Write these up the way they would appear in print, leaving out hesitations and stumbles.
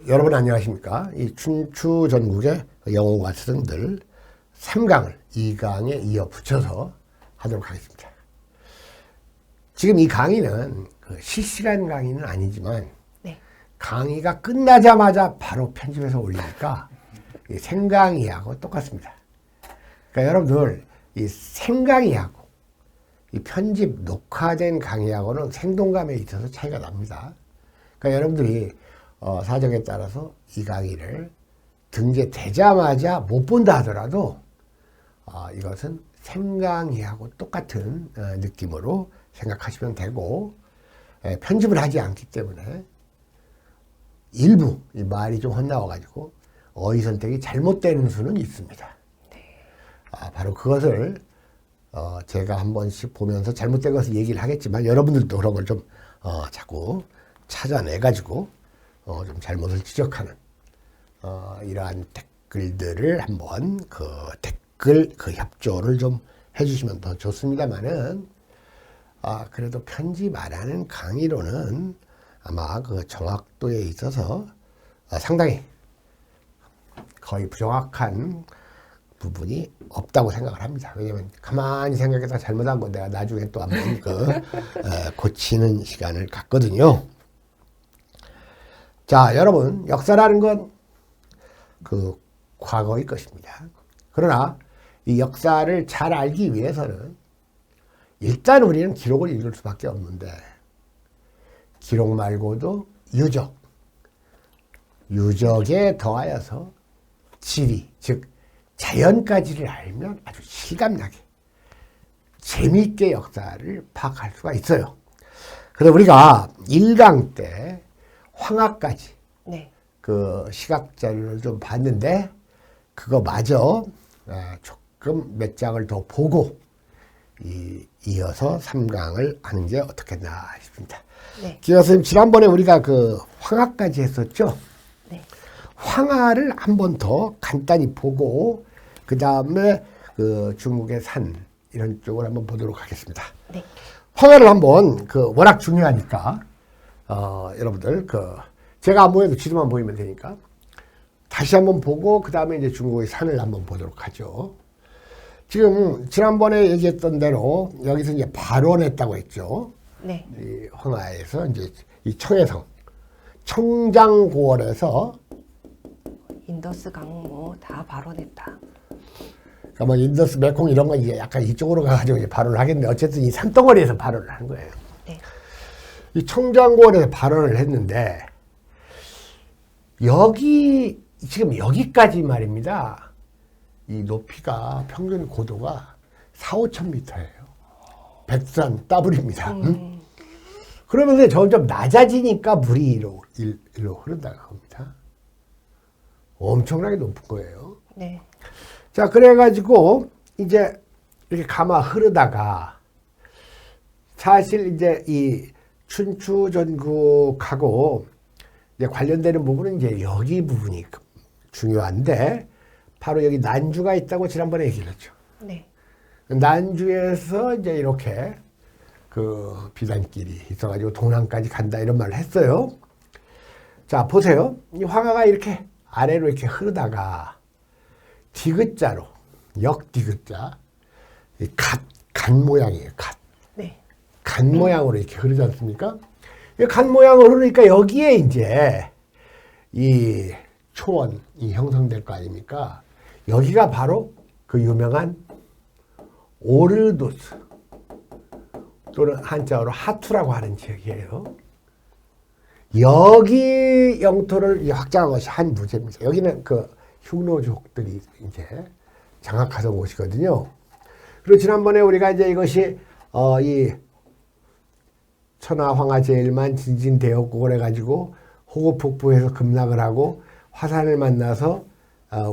여러분 안녕하십니까? 이 춘추 전국의 영호가 스승들 3강을 2강에 이어 붙여서 하도록 하겠습니다. 지금 이 강의는 실시간 강의는 아니지만 네. 강의가 끝나자마자 바로 편집해서 올리니까 이 생강의하고 똑같습니다. 그러니까 여러분들 이 생강의하고 이 편집 녹화된 강의하고는 생동감에 있어서 차이가 납니다. 그러니까 여러분들이 사정에 따라서 이 강의를 등재되자마자 못 본다 하더라도 이것은 생강의하고 똑같은 느낌으로 생각하시면 되고, 편집을 하지 않기 때문에 일부 이 말이 좀 헛나와가지고 어휘 선택이 잘못되는 수는 있습니다. 바로 그것을 제가 한 번씩 보면서 잘못된 것을 얘기를 하겠지만 여러분들도 그런 걸 좀 자꾸 찾아내가지고 좀 잘못을 지적하는 이러한 댓글들을 한번 댓글 협조를 좀 해주시면 더 좋습니다만은 그래도 편집 안 하는 강의로는 아마 그 정확도에 있어서 상당히 거의 부정확한 부분이 없다고 생각을 합니다. 왜냐면 가만히 생각해서 잘못한 건 내가 나중에 또 한번 고치는 시간을 갖거든요. 자, 여러분, 역사라는 건 과거의 것입니다. 그러나 이 역사를 잘 알기 위해서는 일단 우리는 기록을 읽을 수밖에 없는데, 기록 말고도 유적에 더하여서 지리, 즉 자연까지를 알면 아주 실감나게 재미있게 역사를 파악할 수가 있어요. 그래서 우리가 1강 때 황하까지 네. 그 시각 자료를 좀 봤는데 그거 마저 조금 몇 장을 더 보고 이어서 3강을 하는 게 어떻겠나 싶습니다. 네. 기자 선생님, 지난번에 우리가 그 황하까지 했었죠? 네. 황하를 한 번 더 간단히 보고 그 다음에 그 중국의 산 이런 쪽을 한번 보도록 하겠습니다. 네. 황하를 한번 워낙 중요하니까 여러분들 제가 안 보여도 지도만 보이면 되니까 다시 한번 보고 그 다음에 이제 중국의 산을 한번 보도록 하죠. 지금 지난번에 얘기했던 대로 여기서 이제 발원했다고 했죠. 네. 이 황하에서 이제 이 청해성 청장고원에서 인더스 강모 다 발원했다. 그러니까 뭐 인더스 메콩 이런 거 이제 약간 이쪽으로 가가지고 이제 발원을 하겠는데 어쨌든 이 산덩어리에서 발원을 한 거예요. 네. 이 청장고원에서 발원을 했는데 지금 여기까지 말입니다. 이 높이가 평균 고도가 4,5천 미터예요. 백산 더블입니다. 응? 그러면서 점점 낮아지니까 물이 일로 흐른다고 합니다. 엄청나게 높은 거예요. 네. 자, 그래가지고 이제 이렇게 가마 흐르다가 사실 이제 이 춘추 전국하고 이제 관련되는 부분은 이제 여기 부분이 중요한데 바로 여기 난주가 있다고 지난번에 얘기를 했죠. 네. 난주에서 이제 이렇게 비단길이 있어가지고 동남까지 간다 이런 말을 했어요. 자, 보세요. 이 황하가 이렇게 아래로 이렇게 흐르다가 디귿자로 역디귿자 간 모양이에요. 네. 간 모양으로 이렇게 흐르지 않습니까? 이 간 모양으로 흐르니까 여기에 이제 이 초원이 형성될 거 아닙니까? 여기가 바로 그 유명한 오르도스 또는 한자어로 하투라고 하는 지역이에요. 여기 영토를 확장한 것이 한 무제입니다. 여기는 흉노족들이 이제 장악하던 곳이거든요. 그리고 지난번에 우리가 이제 이것이 이 천하황하제일만 진진되었고 그래가지고 호고폭포에서 급락을 하고 화산을 만나서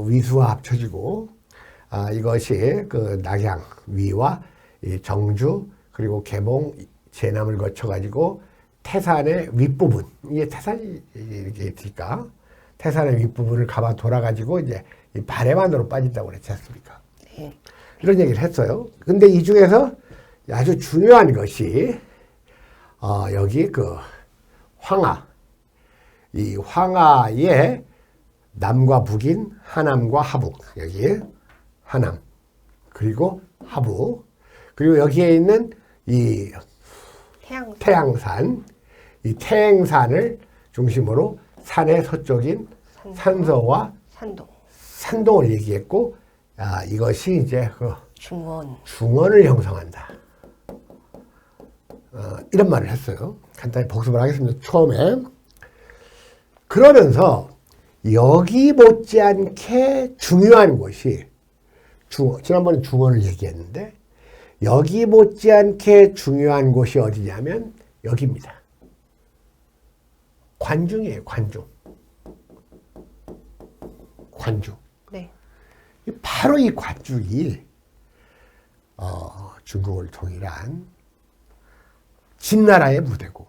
위수와 합쳐지고 이것이 낙양 위와 정주 그리고 개봉 제남을 거쳐가지고 태산의 윗부분, 이게 태산이 이렇게 있으니까 태산의 윗부분을 가봐 돌아가지고 이제 이 발해만으로 빠진다고 그랬지 않습니까? 네. 이런 얘기를 했어요. 근데 이 중에서 아주 중요한 것이 여기 황하, 이 황하의 남과 북인 하남과 하북. 여기 하남. 그리고 하북. 그리고 여기에 있는 이 태양산. 이 태행산을 중심으로 산의 서쪽인 산서와 산동을 얘기했고, 이것이 이제 그 중원을 형성한다. 이런 말을 했어요. 간단히 복습을 하겠습니다. 처음에. 그러면서 여기 못지않게 중요한 곳이 지난번에 중원을 얘기했는데 여기 못지않게 중요한 곳이 어디냐면 여기입니다. 관중이에요. 관중. 네. 바로 이 관중이 중국을 통일한 진나라의 무대고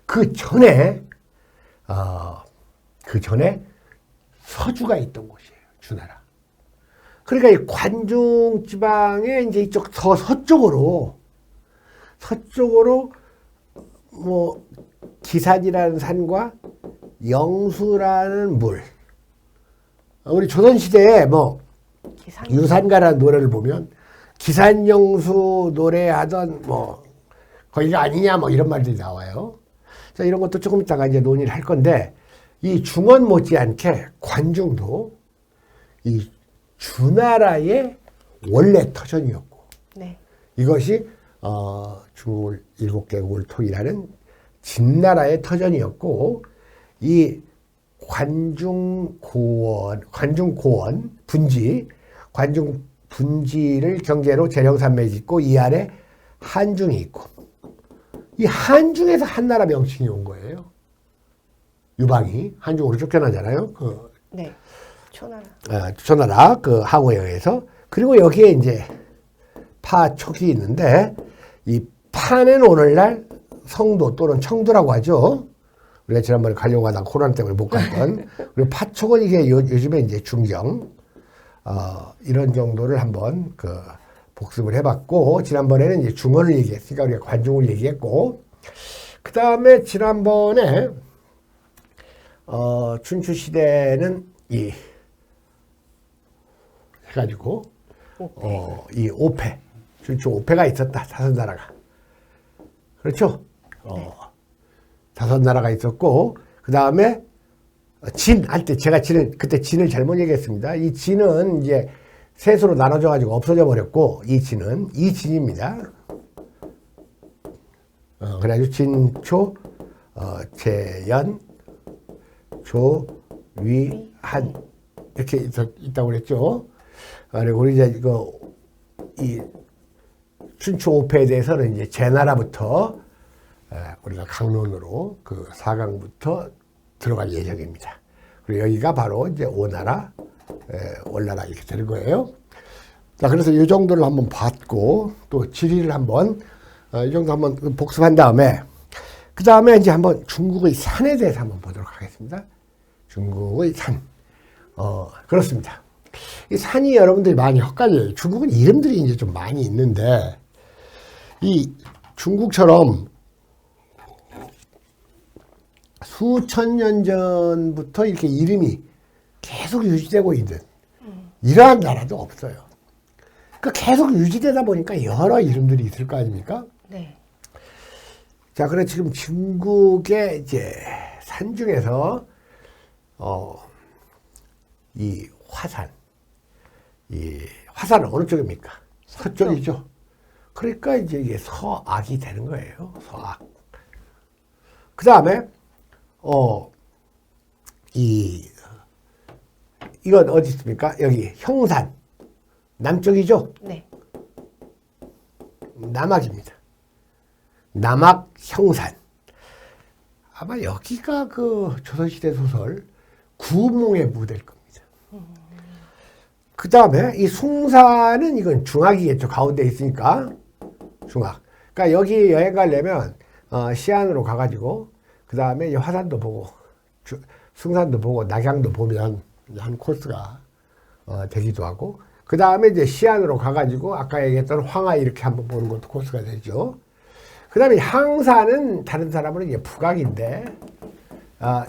그 전에 서주가 있던 곳이에요. 주나라. 그러니까 이 관중 지방의 이제 이쪽 서쪽으로 뭐 기산이라는 산과 영수라는 물. 우리 조선시대에 뭐 유산가라는 노래를 보면 기산영수 노래하던 뭐 거기가 아니냐 뭐 이런 말들이 나와요. 자, 이런 것도 조금 이따가 이제 논의를 할 건데 이 중원 못지않게 관중도 이 주나라의 원래 터전이었고 네. 이것이 중국을 7개국을 통일하는 진나라의 터전이었고 이 관중고원 분지, 관중 분지를 경계로 재령산맥이 있고 이 안에 한중이 있고 이 한중에서 한나라 명칭이 온 거예요. 유방이 한중으로 쫓겨나잖아요. 네. 초나라. 초나라 그 항우에 의해서. 그리고 여기에 이제 파촉이 있는데 이 파는 오늘날 성도 또는 청도라고 하죠. 우리가 지난번에 가려고 하다가 코로나 때문에 못 갔던. 그리고 파촉은 이게 요즘에 이제 중경. 이런 정도를 한번 복습을 해봤고, 지난번에는 이제 중원을 얘기했으니까 우리가 관중을 얘기했고, 그 다음에 지난번에, 춘추 시대는 해가지고, 이 오패, 춘추 오패가 있었다, 사선나라가. 그렇죠? 사선나라가 있었고, 그 다음에 진 할 때 제가 그때 진을 잘못 얘기했습니다. 이 진은 이제 셋으로 나눠져 가지고 없어져 버렸고 이 진은 이진입니다. 그래가지고 진초 재연 조위한 이렇게 있다고 그랬죠. 그리고 우리 이제 이 춘추 오패에 대해서는 이제 제나라부터 우리가 강론으로 그 4강부터 들어갈 예정입니다. 그리고 여기가 바로 이제 오나라, 월나라 이렇게 되는 거예요. 자, 그래서 이 정도를 한번 봤고, 또 지리를 한번, 이 정도 한번 복습한 다음에, 그 다음에 이제 한번 중국의 산에 대해서 한번 보도록 하겠습니다. 중국의 산. 그렇습니다. 이 산이 여러분들이 많이 헷갈려요. 중국은 이름들이 이제 좀 많이 있는데, 이 중국처럼 수천 년 전부터 이렇게 이름이 계속 유지되고 있는 이러한 나라도 없어요. 그 계속 유지되다 보니까 여러 이름들이 있을 거 아닙니까? 네. 자, 그래 지금 중국의 이제 산 중에서 이 화산은 어느 쪽입니까? 서쪽이죠. 그러니까 이제 이게 서악이 되는 거예요. 서악. 그 다음에 이건 어디 있습니까? 여기 형산. 남쪽이죠? 네. 남악입니다. 남악 형산. 아마 여기가 그 조선시대 소설 구몽의 무대일 겁니다. 그 다음에 이 숭산은 이건 중악이겠죠. 가운데 있으니까. 중악. 그러니까 여기 여행 가려면 시안으로 가가지고 그 다음에 화산도 보고 숭산도 보고 낙양도 보면 한 코스가 되기도 하고 그 다음에 이제 시안으로 가가지고 아까 얘기했던 황하 이렇게 한번 보는 것도 코스가 되죠. 그 다음에 항산은 다른 사람은 이게 북악인데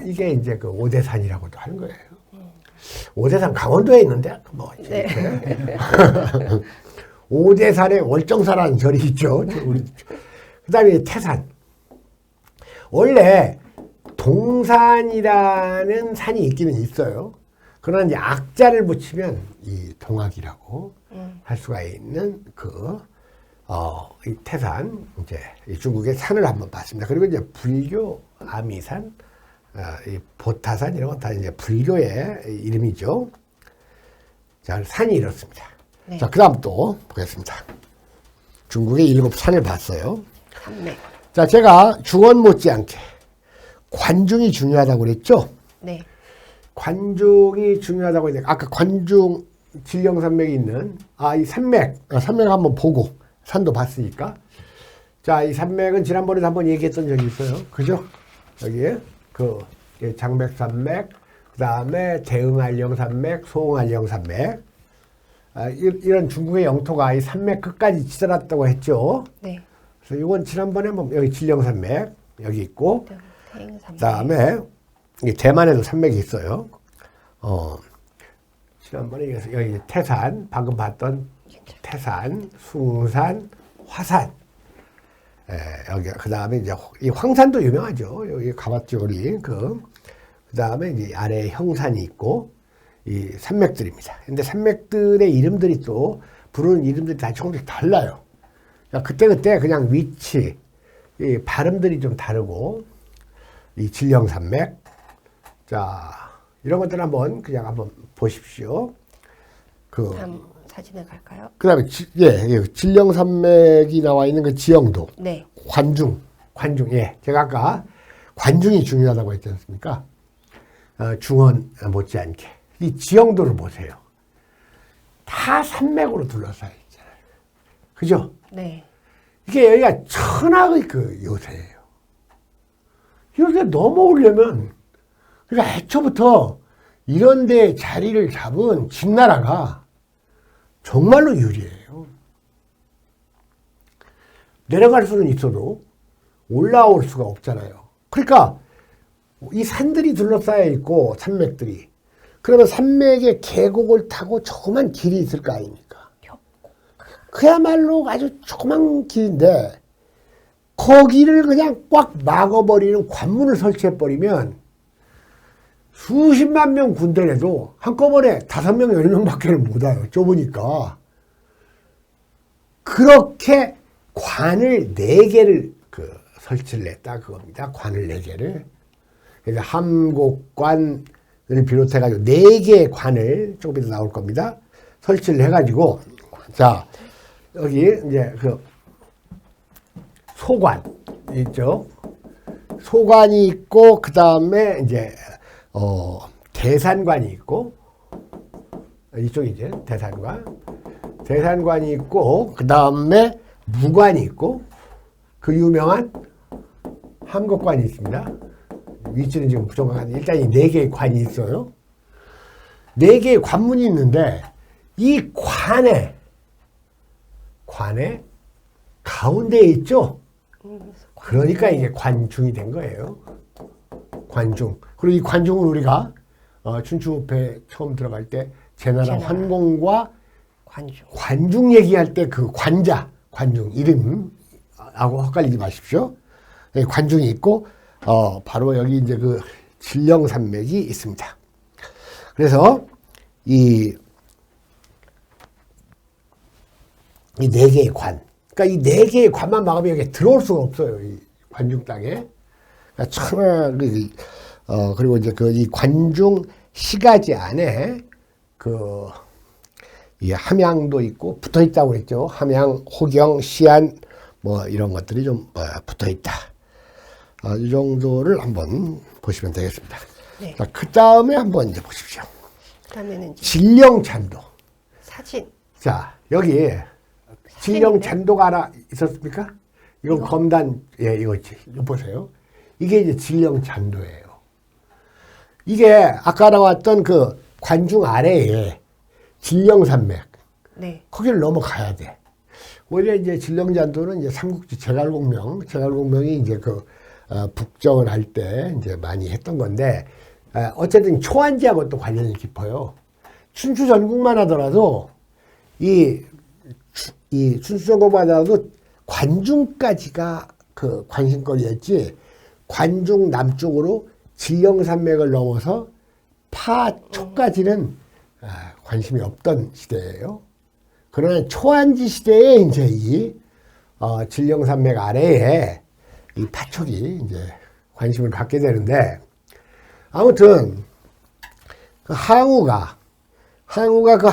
이게 이제 그 오대산이라고도 하는 거예요. 오대산 강원도에 있는데, 뭐, 네. 오대산에 월정사라는 절이 있죠. 그 다음에 태산. 원래 동산이라는 산이 있기는 있어요. 그러나 이제 악자를 붙이면 이 동악이라고 할 수가 있는 이 태산, 이제 이 중국의 산을 한번 봤습니다. 그리고 이제 불교 아미산, 이 보타산 이런 건 다 이제 불교의 이름이죠. 자, 산이 이렇습니다. 네. 자, 그 다음 또 보겠습니다. 중국의 7산을 봤어요. 산맥. 자, 제가 중원 못지않게 관중이 중요하다고 그랬죠? 네. 관중이 중요하다고 했는데, 아까 관중 진령산맥이 있는, 이 산맥 한번 보고, 산도 봤으니까. 자, 이 산맥은 지난번에도 한번 얘기했던 적이 있어요. 그죠? 여기에, 장백산맥, 그 다음에 대응한령산맥, 소응한령산맥. 이런 중국의 영토가 이 산맥 끝까지 치달았다고 했죠. 네. 그래서 이건 지난번에 여기 진령산맥, 여기 있고, 그 다음에, 대만에도 산맥이 있어요. 지난번에 여기 태산, 방금 봤던 태산, 숭산, 화산. 여기, 그 다음에 이제 이 황산도 유명하죠. 여기 가봤죠, 우리. 그 다음에 이제 아래에 형산이 있고, 이 산맥들입니다. 근데 산맥들의 이름들이 또, 부르는 이름들이 다 조금씩 달라요. 그때그때 그냥 위치, 이 발음들이 좀 다르고, 이 진령산맥. 자, 이런 것들 한번 보십시오. 다음 사진에 갈까요? 그 다음에, 진령산맥이 나와 있는 그 지형도. 네. 관중, 예. 제가 아까 관중이 중요하다고 했지 않습니까? 중원 못지않게. 이 지형도를 보세요. 다 산맥으로 둘러싸여 있잖아요. 그죠? 네. 이게 여기가 천하의 그 요새예요. 이런데 넘어오려면, 그러니까 애초부터 이런 데 자리를 잡은 진나라가 정말로 유리해요. 내려갈 수는 있어도 올라올 수가 없잖아요. 그러니까 이 산들이 둘러싸여 있고 산맥들이. 그러면 산맥의 계곡을 타고 조그만 길이 있을 거 아닙니까? 그야말로 아주 조그만 길인데 거기를 그냥 꽉 막아버리는 관문을 설치해버리면 수십만 명 군대라도 한꺼번에 5명, 10명밖에 못 와요. 좁으니까. 그렇게 관을 4개를 설치를 했다 그겁니다. 관을 4개를. 그래서 함곡관을 비롯해가지고 4개의 관을 조금 이따 나올 겁니다. 설치를 해가지고, 자, 여기 이제 소관 있죠. 소관이 있고, 그 다음에 이제, 대산관이 있고, 이쪽이 이제 대산관이 있고, 그 다음에 무관이 있고, 그 유명한 함곡관이 있습니다. 위치는 지금 부정확한데, 일단 이 4개의 관이 있어요. 4개의 관문이 있는데, 이 관에 가운데에 있죠? 그러니까 이게 관중이 된 거예요. 관중. 그리고 이 관중을 우리가 춘추호패 처음 들어갈 때 제나라 환공과 관중 얘기할 때 그 관중 이름하고 헷갈리지 마십시오. 관중이 있고 바로 여기 이제 그 진령산맥이 있습니다. 그래서 이 4개의 관. 그러니까 이 4개의 관만 막으면 여기 들어올 수가 없어요. 이 관중 땅에. 그리고 이제 이 관중 시가지 안에 이 함양도 있고 붙어 있다고 그랬죠. 함양, 호경, 시안 뭐 이런 것들이 좀 붙어 있다. 이 정도를 한번 보시면 되겠습니다. 네. 자, 그 다음에 한번 이제 보십시오. 그다음에는 이제 진령찬도. 사진. 자, 여기 진령찬도가 하나 있었습니까? 이건 이거? 검단, 이거 보세요. 이게 이제 진령찬도예요. 이게 아까 나왔던 그 관중 아래에 진령산맥. 네. 거기를 넘어가야 돼. 원래 이제 진령찬도는 이제 삼국지 제갈공명이 이제 북정을 할 때 이제 많이 했던 건데, 어쨌든 초안지하고 또 관련이 깊어요. 춘추 전국만 하더라도 이 춘추 전국만 하더라도 관중까지가 그 관심거리였지, 관중 남쪽으로 진령산맥을 넘어서 파초까지는 관심이 없던 시대예요. 그러나 초안지 시대에 이제 이 진령산맥 아래에 이 파촉이 이제 관심을 갖게 되는데, 아무튼 그 항우가 그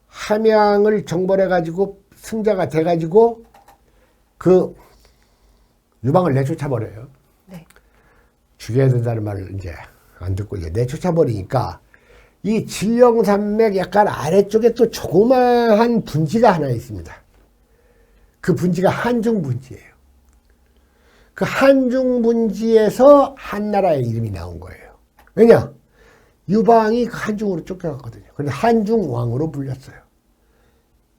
함양을 정벌해 가지고 승자가 돼 가지고 그 유방을 내쫓아 버려요. 네. 죽여야 된다는 말을 이제 안 듣고 이제 내쫓아 버리니까 이 진령산맥 약간 아래쪽에 또 조그마한 분지가 하나 있습니다. 그 분지가 한중분지예요. 그 한중분지에서 한나라의 이름이 나온 거예요. 왜냐? 유방이 그 한중으로 쫓겨갔거든요. 근데 한중왕으로 불렸어요.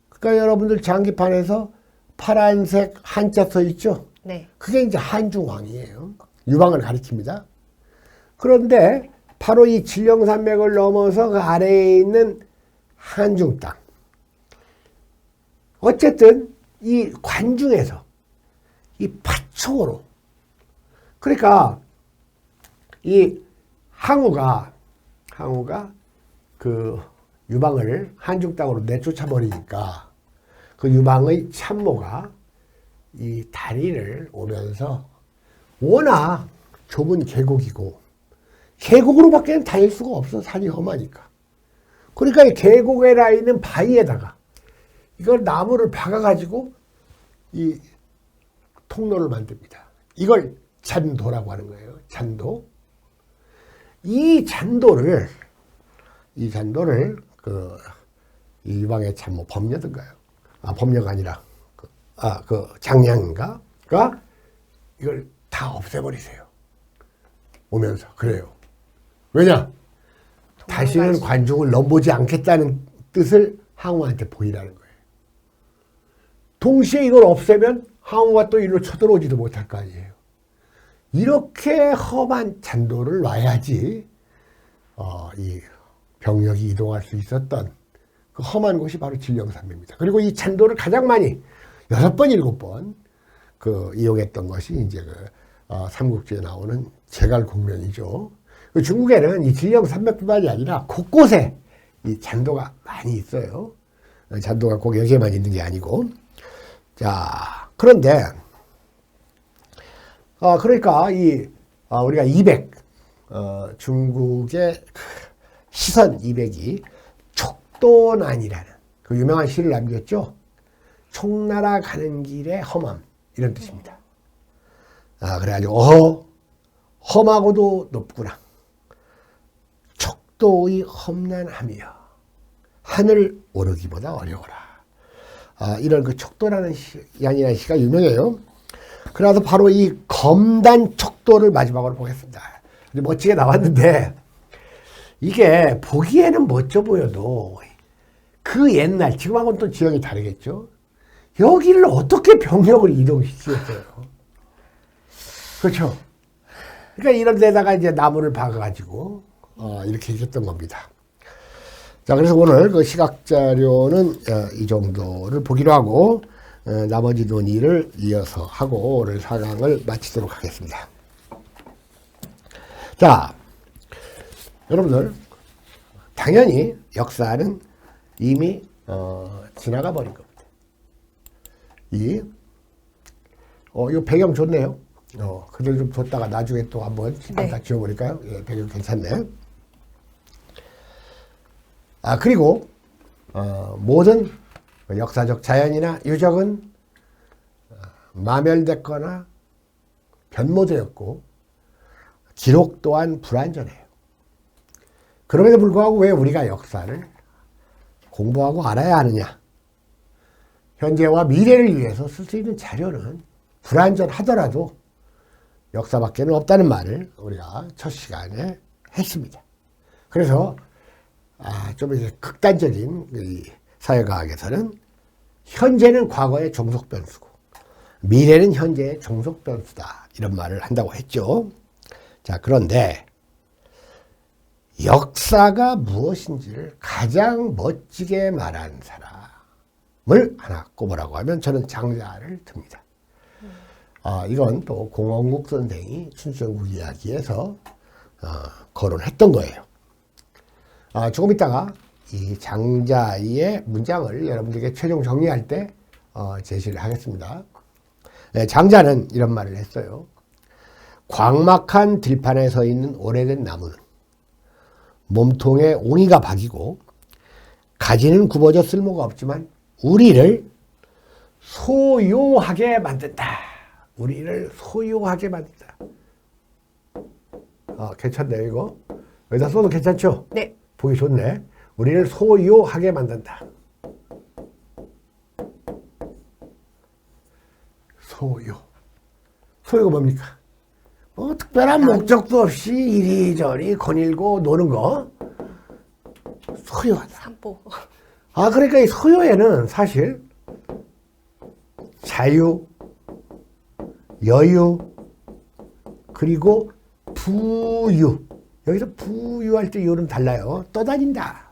그러니까 여러분들 장기판에서 파란색 한자 써 있죠? 네. 그게 이제 한중왕이에요. 유방을 가리킵니다. 그런데 바로 이 진령산맥을 넘어서 그 아래에 있는 한중 땅. 어쨌든 이 관중에서 이 파촉으로, 그러니까 이 항우가 그 유방을 한중 땅으로 내쫓아 버리니까 그 유방의 참모가 이 다리를 오면서 워낙 좁은 계곡이고 계곡으로밖에 다닐 수가 없어. 산이 험하니까. 그러니까 이 계곡에 나 있는 바위에다가 이걸 나무를 박아가지고 이 통로를 만듭니다. 이걸 잔도라고 하는 거예요. 잔도. 이 잔도를 이 유방의 참모 범녀든가요? 범녀가 아니라 그 장량인가?가 이걸 다 없애버리세요. 오면서 그래요. 왜냐? 다시는 관중을 넘보지 않겠다는 뜻을 항우한테 보이라는 거예요. 동시에 이걸 없애면 항우가 또 일로 쳐들어오지도 못할 거 아니에요. 이렇게 험한 잔도를 놔야지 이 병력이 이동할 수 있었던 그 험한 곳이 바로 진령산맥입니다. 그리고 이 잔도를 가장 많이 6번, 7번 이용했던 것이 이제 삼국지에 나오는 제갈공명이죠. 중국에는 이 진령산맥뿐만이 아니라 곳곳에 이 잔도가 많이 있어요. 잔도가 꼭 여기에만 있는 게 아니고. 자, 그런데 그러니까 우리가 200 중국의 시선 200이 촉도난이라는 그 유명한 시를 남겼죠. 총나라 가는 길의 험함, 이런 뜻입니다. 그래가지고 험하고도 높구나. 촉도의 험난함이여 하늘 오르기보다 어려워라. 이런 그 촉도라는 양이라는 시가 유명해요. 그래서 바로 이 검단 촉도를 마지막으로 보겠습니다. 멋지게 나왔는데 이게 보기에는 멋져 보여도 그 옛날, 지금하고는 또 지형이 다르겠죠. 여기를 어떻게 병력을 이동시켰어요? 그렇죠. 그러니까 이런 데다가 이제 나무를 박아가지고 이렇게 했던 겁니다. 자, 그래서 오늘 그 시각 자료는 이 정도를 보기로 하고 나머지 논의를 이어서 하고 오늘 4강을 마치도록 하겠습니다. 자, 여러분들 당연히 역사는 이미 지나가 버린 겁니다. 이 배경 좋네요. 그대로 좀 뒀다가 나중에 또 한번 다 지워버릴까요? 예, 배경 괜찮네. 그리고 모든 역사적 자연이나 유적은 마멸됐거나 변모되었고 기록 또한 불완전해요. 그럼에도 불구하고 왜 우리가 역사를 공부하고 알아야 하느냐? 현재와 미래를 위해서 쓸 수 있는 자료는 불완전하더라도 역사밖에는 없다는 말을 우리가 첫 시간에 했습니다. 그래서 좀 이제 극단적인 이 사회과학에서는 현재는 과거의 종속 변수고 미래는 현재의 종속 변수다. 이런 말을 한다고 했죠. 자, 그런데 역사가 무엇인지를 가장 멋지게 말한 사람을 하나 꼽으라고 하면 저는 장자를 듭니다. 이건 또 공원국 선생이 춘추전국 이야기에서 거론했던 거예요. 조금 있다가 이 장자의 문장을 여러분들에게 최종 정리할 때 제시를 하겠습니다. 네, 장자는 이런 말을 했어요. 광막한 들판에 서 있는 오래된 나무는 몸통에 옹이가 박이고 가지는 굽어져 쓸모가 없지만 우리를 소요하게 만든다. 우리를 소요하게 만든다. 괜찮네요, 이거. 여기다 써도 괜찮죠? 네. 보기 좋네. 우리를 소요하게 만든다. 소요가 뭡니까? 특별한 목적도 없이 이리저리 거닐고 노는 거. 소요하다. 산보. 그러니까 이 소요에는 사실 자유, 여유, 그리고 부유. 여기서 부유할 때 요는 달라요. 떠다닌다.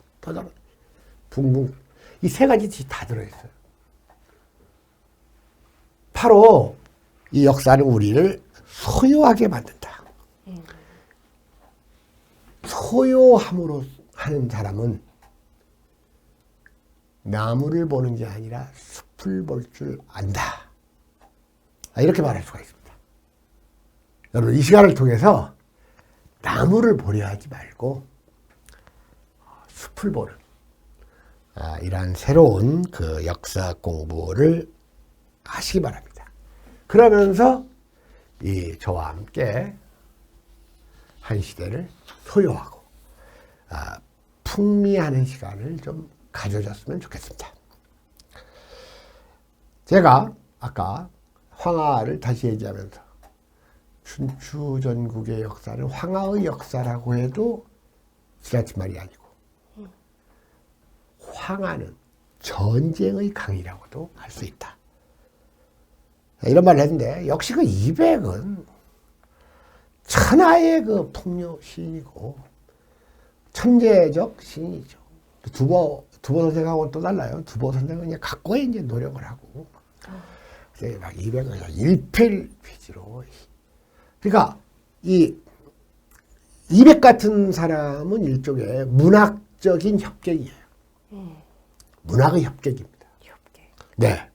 붕붕. 이 세 가지 다 들어있어요. 바로 이 역사는 우리를 소유하게 만든다. 소유함으로 하는 사람은 나무를 보는 게 아니라 숲을 볼 줄 안다. 이렇게 말할 수가 있습니다. 여러분, 이 시간을 통해서 나무를 보려 하지 말고 숲을 보는 이러한 새로운 그 역사 공부를 하시기 바랍니다. 그러면서 저와 함께 한 시대를 소유하고 풍미하는 시간을 좀 가져줬으면 좋겠습니다. 제가 아까 황하를 다시 얘기하면서 춘추전국의 역사는 황하의 역사라고 해도 지나친 말이 아니고 황하는 전쟁의 강이라고도 할 수 있다. 이런 말을 했는데 역시 그 이백은 천하의 그 풍요 시인이고 천재적 시인이죠. 두보 선생하고는 또 달라요. 두보 선생은 그냥 각고의 이제 노력을 하고 막 이백은 일필휘지로. 그러니까 이 이백 같은 사람은 일종의 문학적인 협객이에요. 문학의 협객입니다. 협객. 네.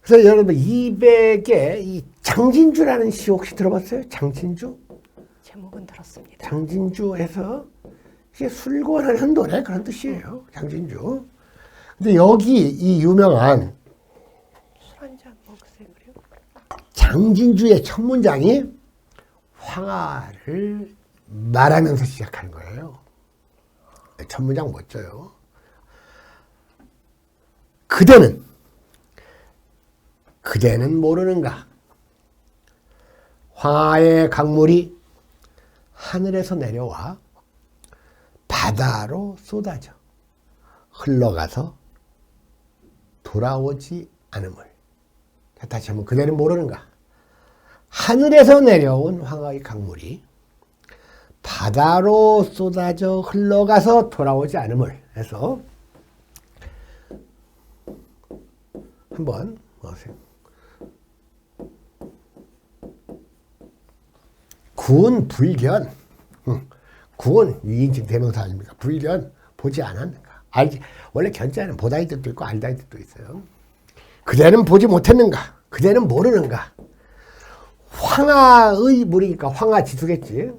그래서 여러분 이백의 이 장진주라는 시 혹시 들어봤어요? 장진주? 제목은 들었습니다. 장진주에서 이게 술권하는 노래 그런 뜻이에요. 장진주. 근데 여기 이 유명한 술 한잔 먹으세요. 그리고 장진주의 첫 문장이 황하를 말하면서 시작하는 거예요. 첫 문장 멋져요. 그대는 모르는가? 황하의 강물이 하늘에서 내려와 바다로 쏟아져 흘러가서 돌아오지 않음을. 다시 한번 그대는 모르는가? 하늘에서 내려온 황하의 강물이 바다로 쏟아져 흘러가서 돌아오지 않음을 해서 한번 보세요. 구은 불견. 구은 위인칭 대명사 아닙니까? 불견 보지 않았는가? 원래 견자는 보다의 뜻도 있고 알다의 뜻도 있어요. 그대는 보지 못했는가? 그대는 모르는가? 황하의 물이니까 황하지수겠지.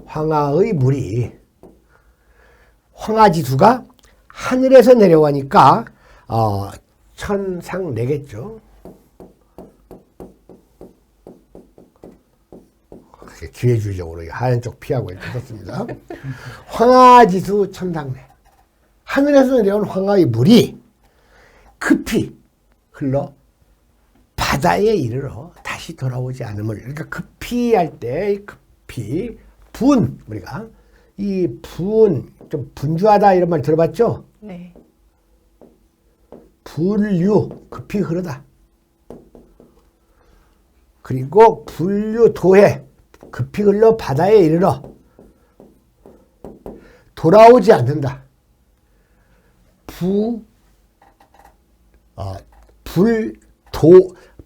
황하의 물이 황하지수가 하늘에서 내려가니까 천상내겠죠. 기회주의적으로 하얀 쪽 피하고 이렇게 썼습니다. 황하지수 천상내. 하늘에서 내려온 황하의 물이 급히 흘러 바다에 이르러 다시 돌아오지 않음을. 그러니까 급히 할 때 급히 우리가 이 분, 좀 분주하다 이런 말 들어봤죠? 네. 분류 급히 흐르다. 그리고 분류 도해 급히 흘러 바다에 이르러 돌아오지 않는다.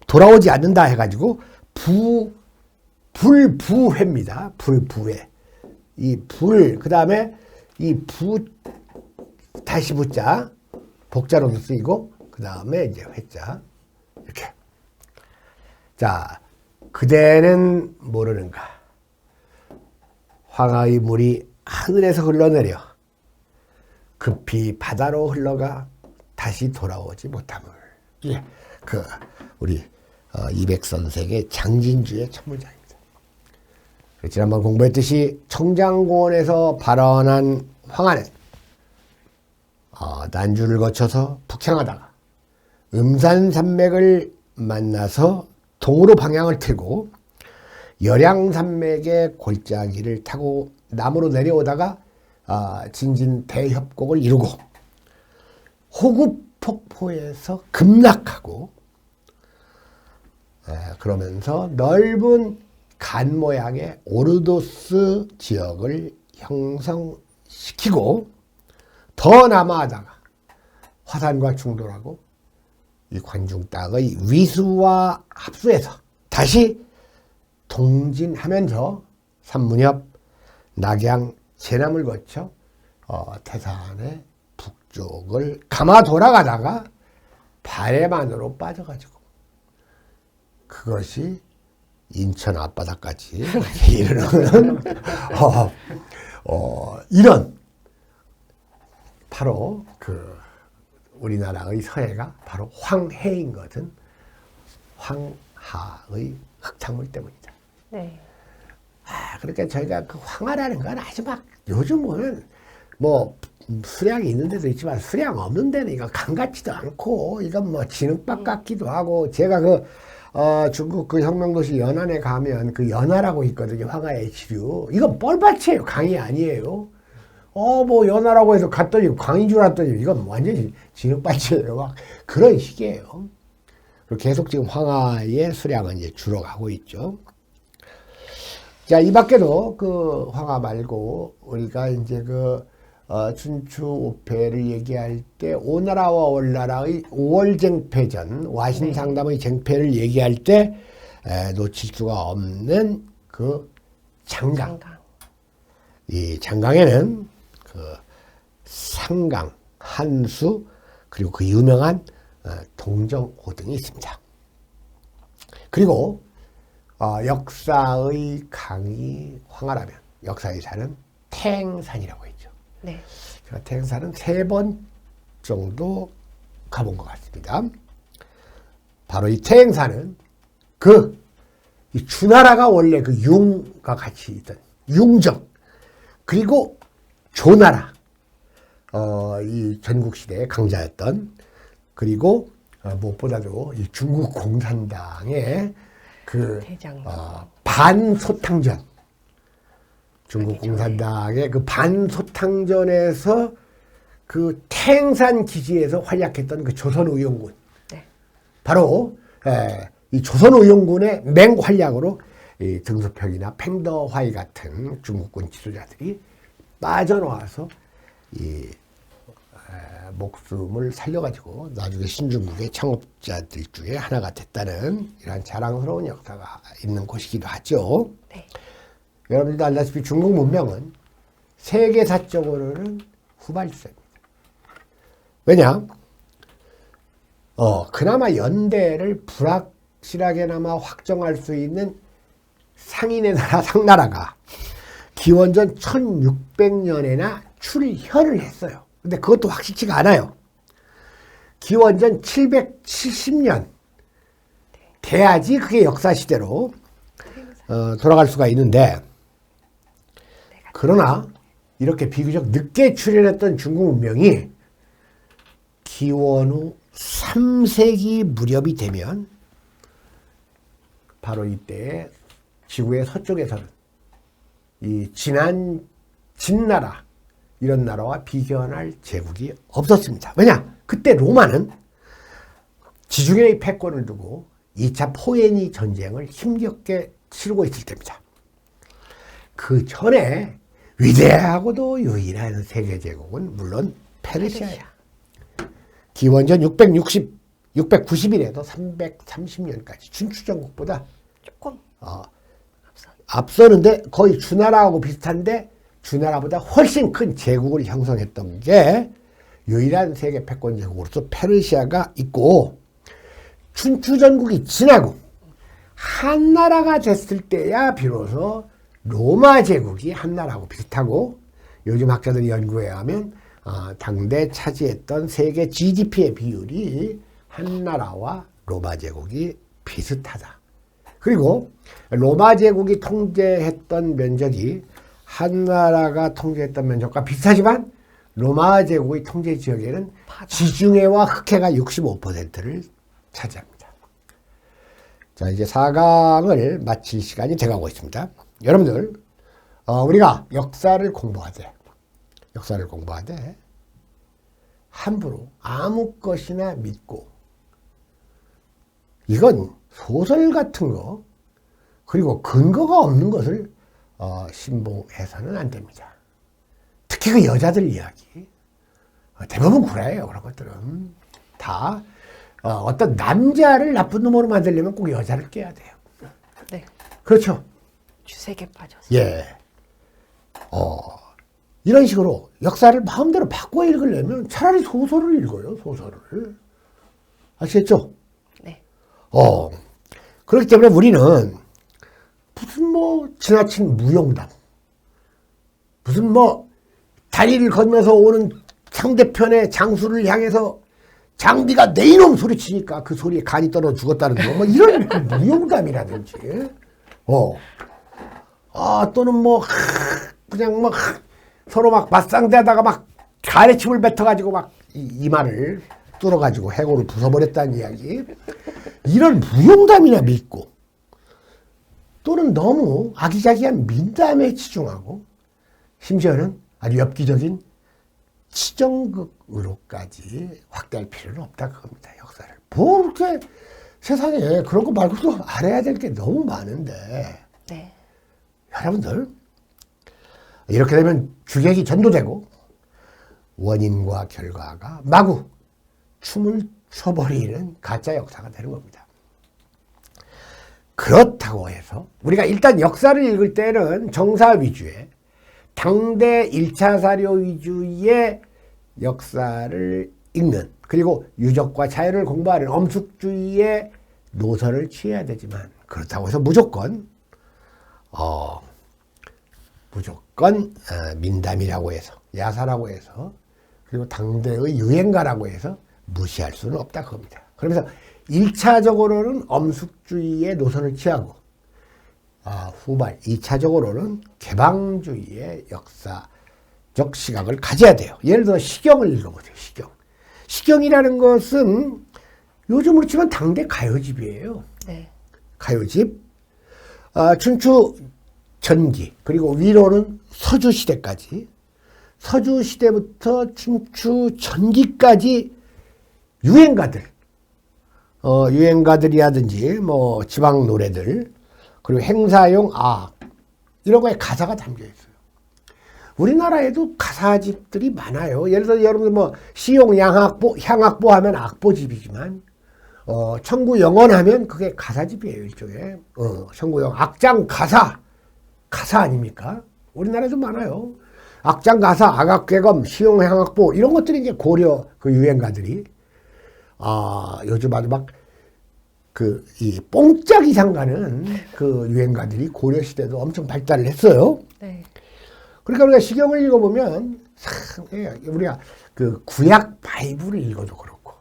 돌아오지 않는다 해가지고 불부회입니다. 불부회. 이 그 다음에 이 다시 부자 복자로도 쓰이고 그 다음에 이제 회자 이렇게. 자, 그대는 모르는가? 황하의 물이 하늘에서 흘러내려 급히 바다로 흘러가 다시 돌아오지 못함을. 예, 우리 이백선생의 장진주의 천문장입니다. 지난번 공부했듯이 청장고원에서 발원한 황하는 난주를 거쳐서 북향하다가 음산산맥을 만나서 동으로 방향을 틀고 열양산맥의 골짜기를 타고 남으로 내려오다가 진진 대협곡을 이루고 호구폭포에서 급락하고 그러면서 넓은 간 모양의 오르도스 지역을 형성시키고 더 남아하다가 화산과 충돌하고 이 관중 땅의 위수와 합수해서 다시 동진하면서 산문협, 낙양, 제남을 거쳐 태산의 북쪽을 감아 돌아가다가 발해만으로 빠져가지고 그것이 인천 앞바다까지 이르는 이런 바로 우리나라의 서해가 바로 황해인 것은 황하의 흙탕물 때문이다. 네. 그러니까 저희가 그 황하라는 건 아주 막 요즘 보면 뭐 수량이 있는 데도 있지만 수량 없는 데는 이거 강 같지도 않고 이건 뭐 진흙밥 같기도 하고 제가 중국 그 혁명도시 연안에 가면 그 연하라고 있거든요. 황하의 지류. 이건 뻘밭이에요. 강이 아니에요. 뭐 연하라고 해서 갔더니 강인 줄 알았더니 이건 완전히 진흙밭이에요. 막 그런 식이에요. 그리고 계속 지금 황하의 수량은 이제 줄어가고 있죠. 자, 이 밖에도 그 황하 말고 우리가 이제 춘추 우패를 얘기할 때 오나라와 월나라의 5월 쟁패전, 와신상담의 쟁패를 얘기할 때 놓칠 수가 없는 그 장강. 이 장강에는 상강, 한수, 그리고 그 유명한 동정호 등이 있습니다. 그리고 역사의 강이 황하라면 역사의 산은 태행산이라고 했죠. 네. 제가 태행산은 3번 정도 가본 것 같습니다. 바로 이 태행산은 이 주나라가 원래 그 융과 같이 있던 융정, 그리고 조나라, 이 전국시대의 강자였던, 그리고 무엇보다도 이 중국 공산당의 반소탕전, 중국 공산당의 그 반소탕전에서 그 태행산 기지에서 활약했던 그 조선의용군. 네. 바로 이 조선의용군의 맹활약으로 이 등소평이나 팽더화이 같은 중국군 지도자들이 빠져나와서 이 목숨을 살려가지고 나중에 신중국의 창업자들 중에 하나가 됐다는 이러한 자랑스러운 역사가 있는 곳이기도 하죠. 네. 여러분들도 알다시피 중국 문명은 세계사적으로는 후발주자입니다. 왜냐? 그나마 연대를 불확실하게나마 확정할 수 있는 상인의 나라 상나라가 기원전 1600년에나 출현을 했어요. 근데 그것도 확실치가 않아요. 기원전 770년 돼야지 그게 역사시대로 돌아갈 수가 있는데, 그러나 이렇게 비교적 늦게 출현했던 중국 문명이 기원 후 3세기 무렵이 되면 바로 이때 지구의 서쪽에서는 이 진나라 이런 나라와 비견할 제국이 없었습니다. 왜냐? 그때 로마는 지중해의 패권을 두고 2차 포에니 전쟁을 힘겹게 치르고 있을 때입니다. 그 전에 위대하고도 유일한 세계제국은 물론 페르시아예요. 기원전 690일에도 330년까지 춘추전국보다 조금 앞서는데 거의 주나라하고 비슷한데 주나라보다 훨씬 큰 제국을 형성했던 게 유일한 세계 패권 제국으로서 페르시아가 있고, 춘추전국이 지나고 한나라가 됐을 때야 비로소 로마 제국이 한나라하고 비슷하고, 요즘 학자들이 연구에 하면 당대 차지했던 세계 GDP의 비율이 한나라와 로마 제국이 비슷하다. 그리고 로마 제국이 통제했던 면적이 한나라가 통제했던 면적과 비슷하지만 로마 제국의 통제 지역에는 지중해와 흑해가 65%를 차지합니다. 자, 이제 4강을 마칠 시간이 돼가고 있습니다. 여러분들, 우리가 역사를 공부하되 함부로 아무 것이나 믿고, 이건 소설 같은 거 그리고 근거가 없는 것을 신봉해서는 안 됩니다. 특히 그 여자들 이야기 대부분 그래요. 그런 것들은 다 어떤 남자를 나쁜 놈으로 만들려면 꼭 여자를 깨야 돼요. 네. 그렇죠. 주색에 빠져서. 예. 이런 식으로 역사를 마음대로 바꿔 읽으려면 차라리 소설을 읽어요. 소설을. 아시겠죠? 네. 그렇기 때문에 우리는 무슨 지나친 무용담, 무슨 다리를 건너서 오는 상대편의 장수를 향해서 장비가 내 이놈 소리치니까 그 소리에 간이 떨어 죽었다는 거, 이런 무용담이라든지, 또는 그냥 서로 맞상대하다가 가래침을 뱉어가지고 이마를 뚫어가지고 해골을 부숴버렸다는 이야기, 이런 무용담이나 믿고, 또는 너무 아기자기한 민담에 치중하고, 심지어는 아주 엽기적인 치정극으로까지 확대할 필요는 없다 그겁니다. 역사를. 이렇게 세상에 그런 거 말고도 알아야 될 게 너무 많은데, 네. 여러분들, 이렇게 되면 주객이 전도되고 원인과 결과가 마구 춤을 춰버리는 가짜 역사가 되는 겁니다. 그렇다고 해서 우리가 일단 역사를 읽을 때는 정사 위주의, 당대 1차 사료 위주의 역사를 읽는, 그리고 유적과 자연을 공부하는 엄숙주의의 노선을 취해야 되지만, 그렇다고 해서 무조건 민담이라고 해서, 야사라고 해서, 그리고 당대의 유행가라고 해서 무시할 수는 없다 그겁니다. 그러면서 1차적으로는 엄숙주의의 노선을 취하고, 후발 2차적으로는 개방주의의 역사적 시각을 가져야 돼요. 예를 들어 시경을 읽어보세요. 시경이라는 것은 요즘으로 치면 당대 가요집이에요. 네. 가요집. 춘추 전기, 그리고 위로는 서주 시대까지, 서주 시대부터 춘추 전기까지 유행가들이라든지 지방 노래들, 그리고 행사용 악, 이런 거에 가사가 담겨 있어요. 우리나라에도 가사집들이 많아요. 예를 들어 여러분들 시용 향악보 하면 악보집이지만, 청구 영원 하면 그게 가사집이에요. 일종의 청구영 악장 가사 아닙니까? 우리나라에도 많아요. 악장 가사, 악악괴검, 시용 향악보, 이런 것들이 이제 고려 그 유행가들이, 요즘 아주 이 뽕짝 이상 가는 그 유행가들이 고려 시대도 엄청 발달을 했어요. 네. 그러니까 우리가 시경을 읽어보면 우리가 그 구약 바이블을 읽어도 그렇고,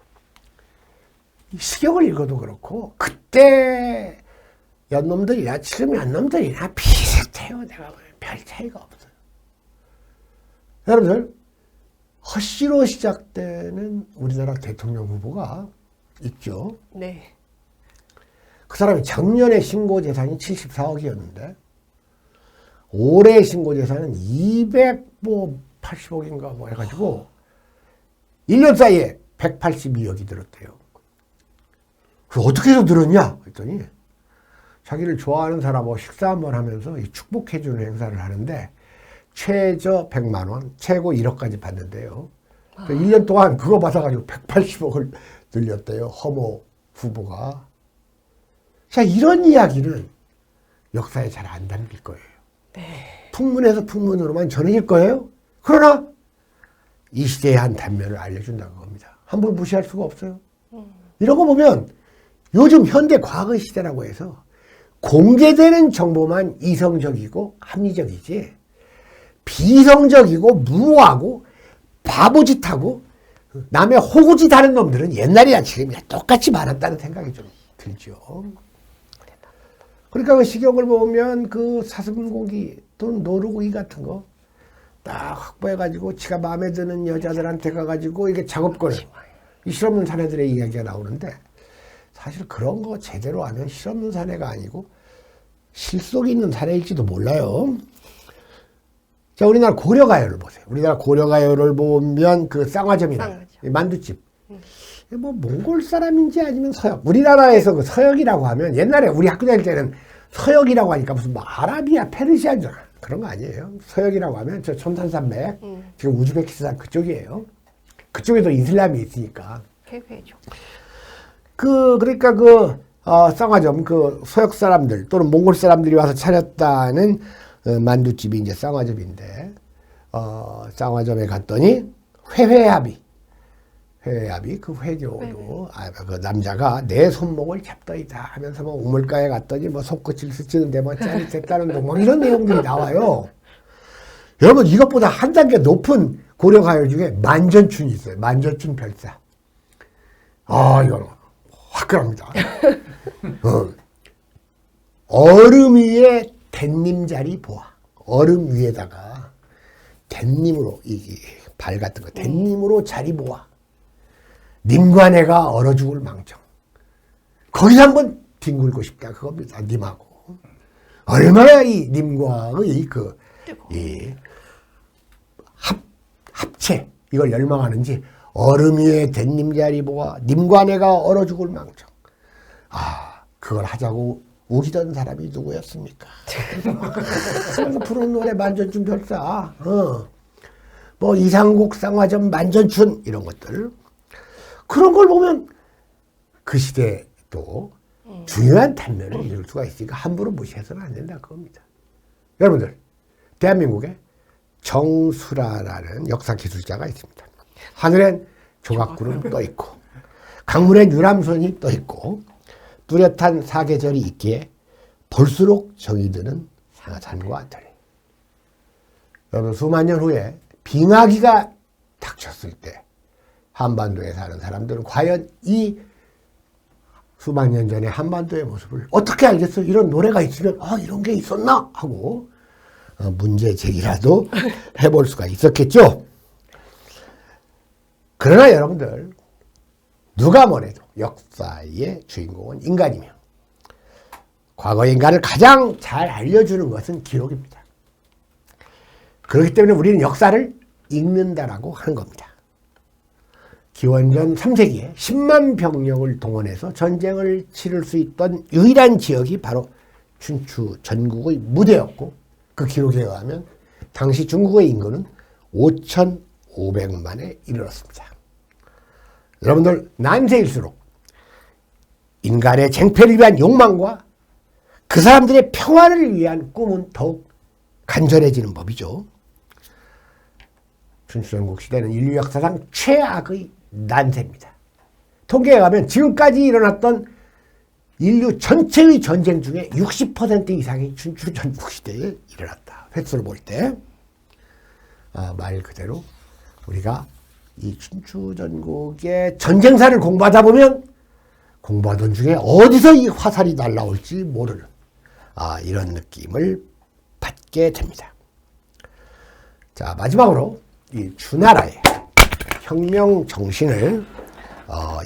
시경을 읽어도 그렇고, 그때 연놈들이나 지금 연놈들이나 비슷해요. 내가 보면 별 차이가 없어요. 여러분들, 허씨로 시작되는 우리나라 대통령 후보가 있죠. 네. 그 사람이 작년에 신고 재산이 74억이었는데 올해 신고 재산은 280억인가 해가지고 1년 사이에 182억이 들었대요. 그 어떻게 해서 들었냐? 했더니 자기를 좋아하는 사람하고 식사 한번 하면서 이 축복해주는 행사를 하는데 최저 100만 원, 최고 1억까지 받는데요. 1년 동안 그거 받아가지고 180억을 늘렸대요. 허모 후보가. 자, 이런 이야기는 역사에 잘 안 담길 거예요. 풍문에서 풍문으로만 전해질 거예요. 그러나 이 시대의 한 단면을 알려준다는 겁니다. 함부로 무시할 수가 없어요. 이런 거 보면 요즘 현대 과거 시대라고 해서 공개되는 정보만 이성적이고 합리적이지 비성적이고 무모하고 바보짓하고 남의 호구짓 하는 놈들은 옛날이나 지금이나 똑같이 많았다는 생각이 좀 들죠. 그러니까 그 식욕을 보면 그 사슴고기 또는 노루고기 같은 거 딱 확보해가지고 지가 마음에 드는 여자들한테 가가지고 이게 작업권을 이 실없는 사내들의 이야기가 나오는데 사실 그런 거 제대로 하면 실없는 사내가 아니고 실속 있는 사내일지도 몰라요. 자, 우리나라 고려가요를 보세요. 우리나라 고려가요를 보면 그 쌍화점이나 만두집. 뭐 몽골 사람인지 아니면 서역. 우리나라에서 그 서역이라고 하면 옛날에 우리 학교 다닐 때는 서역이라고 하니까 무슨 뭐 아라비아, 페르시아 그런 거 아니에요. 서역이라고 하면 저 촌산산맥, 지금 우즈베키스탄 그쪽이에요. 그쪽에도 이슬람이 있으니까. 개회죠. 그러니까 쌍화점, 그 서역 사람들 또는 몽골 사람들이 와서 차렸다는 만두집이 이제 쌍화점인데, 쌍화점에 갔더니 회회합이 그 회교로 그 남자가 내 손목을 잡더이다 하면서 뭐 우물가에 갔더니 뭐 손끝을 스치는데 뭐 짜릿했다는 뭐 이런 내용들이 나와요. 여러분 이것보다 한 단계 높은 고려가요 중에 만전춘이 있어요. 만전춘 별사. 이거 화끈합니다. 얼음 위에 댄님자리 보아. 얼음 위에다가 댄님으로 이 발 같은 거 댄님으로 자리 보아. 님과 내가 얼어 죽을 망정. 거기서 한번 뒹굴고 싶다 그겁니다. 님하고. 얼마나 이 님과의 합체 이걸 열망하는지 얼음 위에 댄님 자리 보아 님과 내가 얼어 죽을 망정. 그걸 하자고 우기던 사람이 누구였습니까? 부른 노래 만전춘 별사. 뭐 이상국 쌍화점 만전춘 이런 것들. 그런 걸 보면 그 시대도 중요한 단면을 이룰 수가 있으니까 함부로 무시해서는 안 된다 그겁니다. 여러분들 대한민국에 정수라라는 역사기술자가 있습니다. 하늘엔 조각구름 떠 있고 강물엔 유람선이 떠 있고 뚜렷한 사계절이 있기에 볼수록 정이 드는 산과 들. 여러분 수만 년 후에 빙하기가 닥쳤을 때 한반도에 사는 사람들은 과연 이 수만 년 전의 한반도의 모습을 어떻게 알겠어요? 이런 노래가 있으면 이런 게 있었나? 하고 문제 제기라도 해볼 수가 있었겠죠. 그러나 여러분들 누가 뭐래도 역사의 주인공은 인간이며 과거 인간을 가장 잘 알려주는 것은 기록입니다. 그렇기 때문에 우리는 역사를 읽는다라고 하는 겁니다. 기원전 3세기에 10만 병력을 동원해서 전쟁을 치를 수 있던 유일한 지역이 바로 춘추 전국의 무대였고 그 기록에 의하면 당시 중국의 인구는 5,500만에 이르렀습니다. 여러분들 난세일수록 인간의 쟁패를 위한 욕망과 그 사람들의 평화를 위한 꿈은 더욱 간절해지는 법이죠. 춘추전국 시대는 인류 역사상 최악의 난세입니다. 통계에 가면 지금까지 일어났던 인류 전체의 전쟁 중에 60% 이상이 춘추전국 시대에 일어났다. 횟수를 볼 때 말 그대로 우리가 이 춘추전국의 전쟁사를 공부하다 보면 공부하던 중에 어디서 이 화살이 날라올지 모르는 이런 느낌을 받게 됩니다. 자, 마지막으로 이 주나라의 혁명 정신을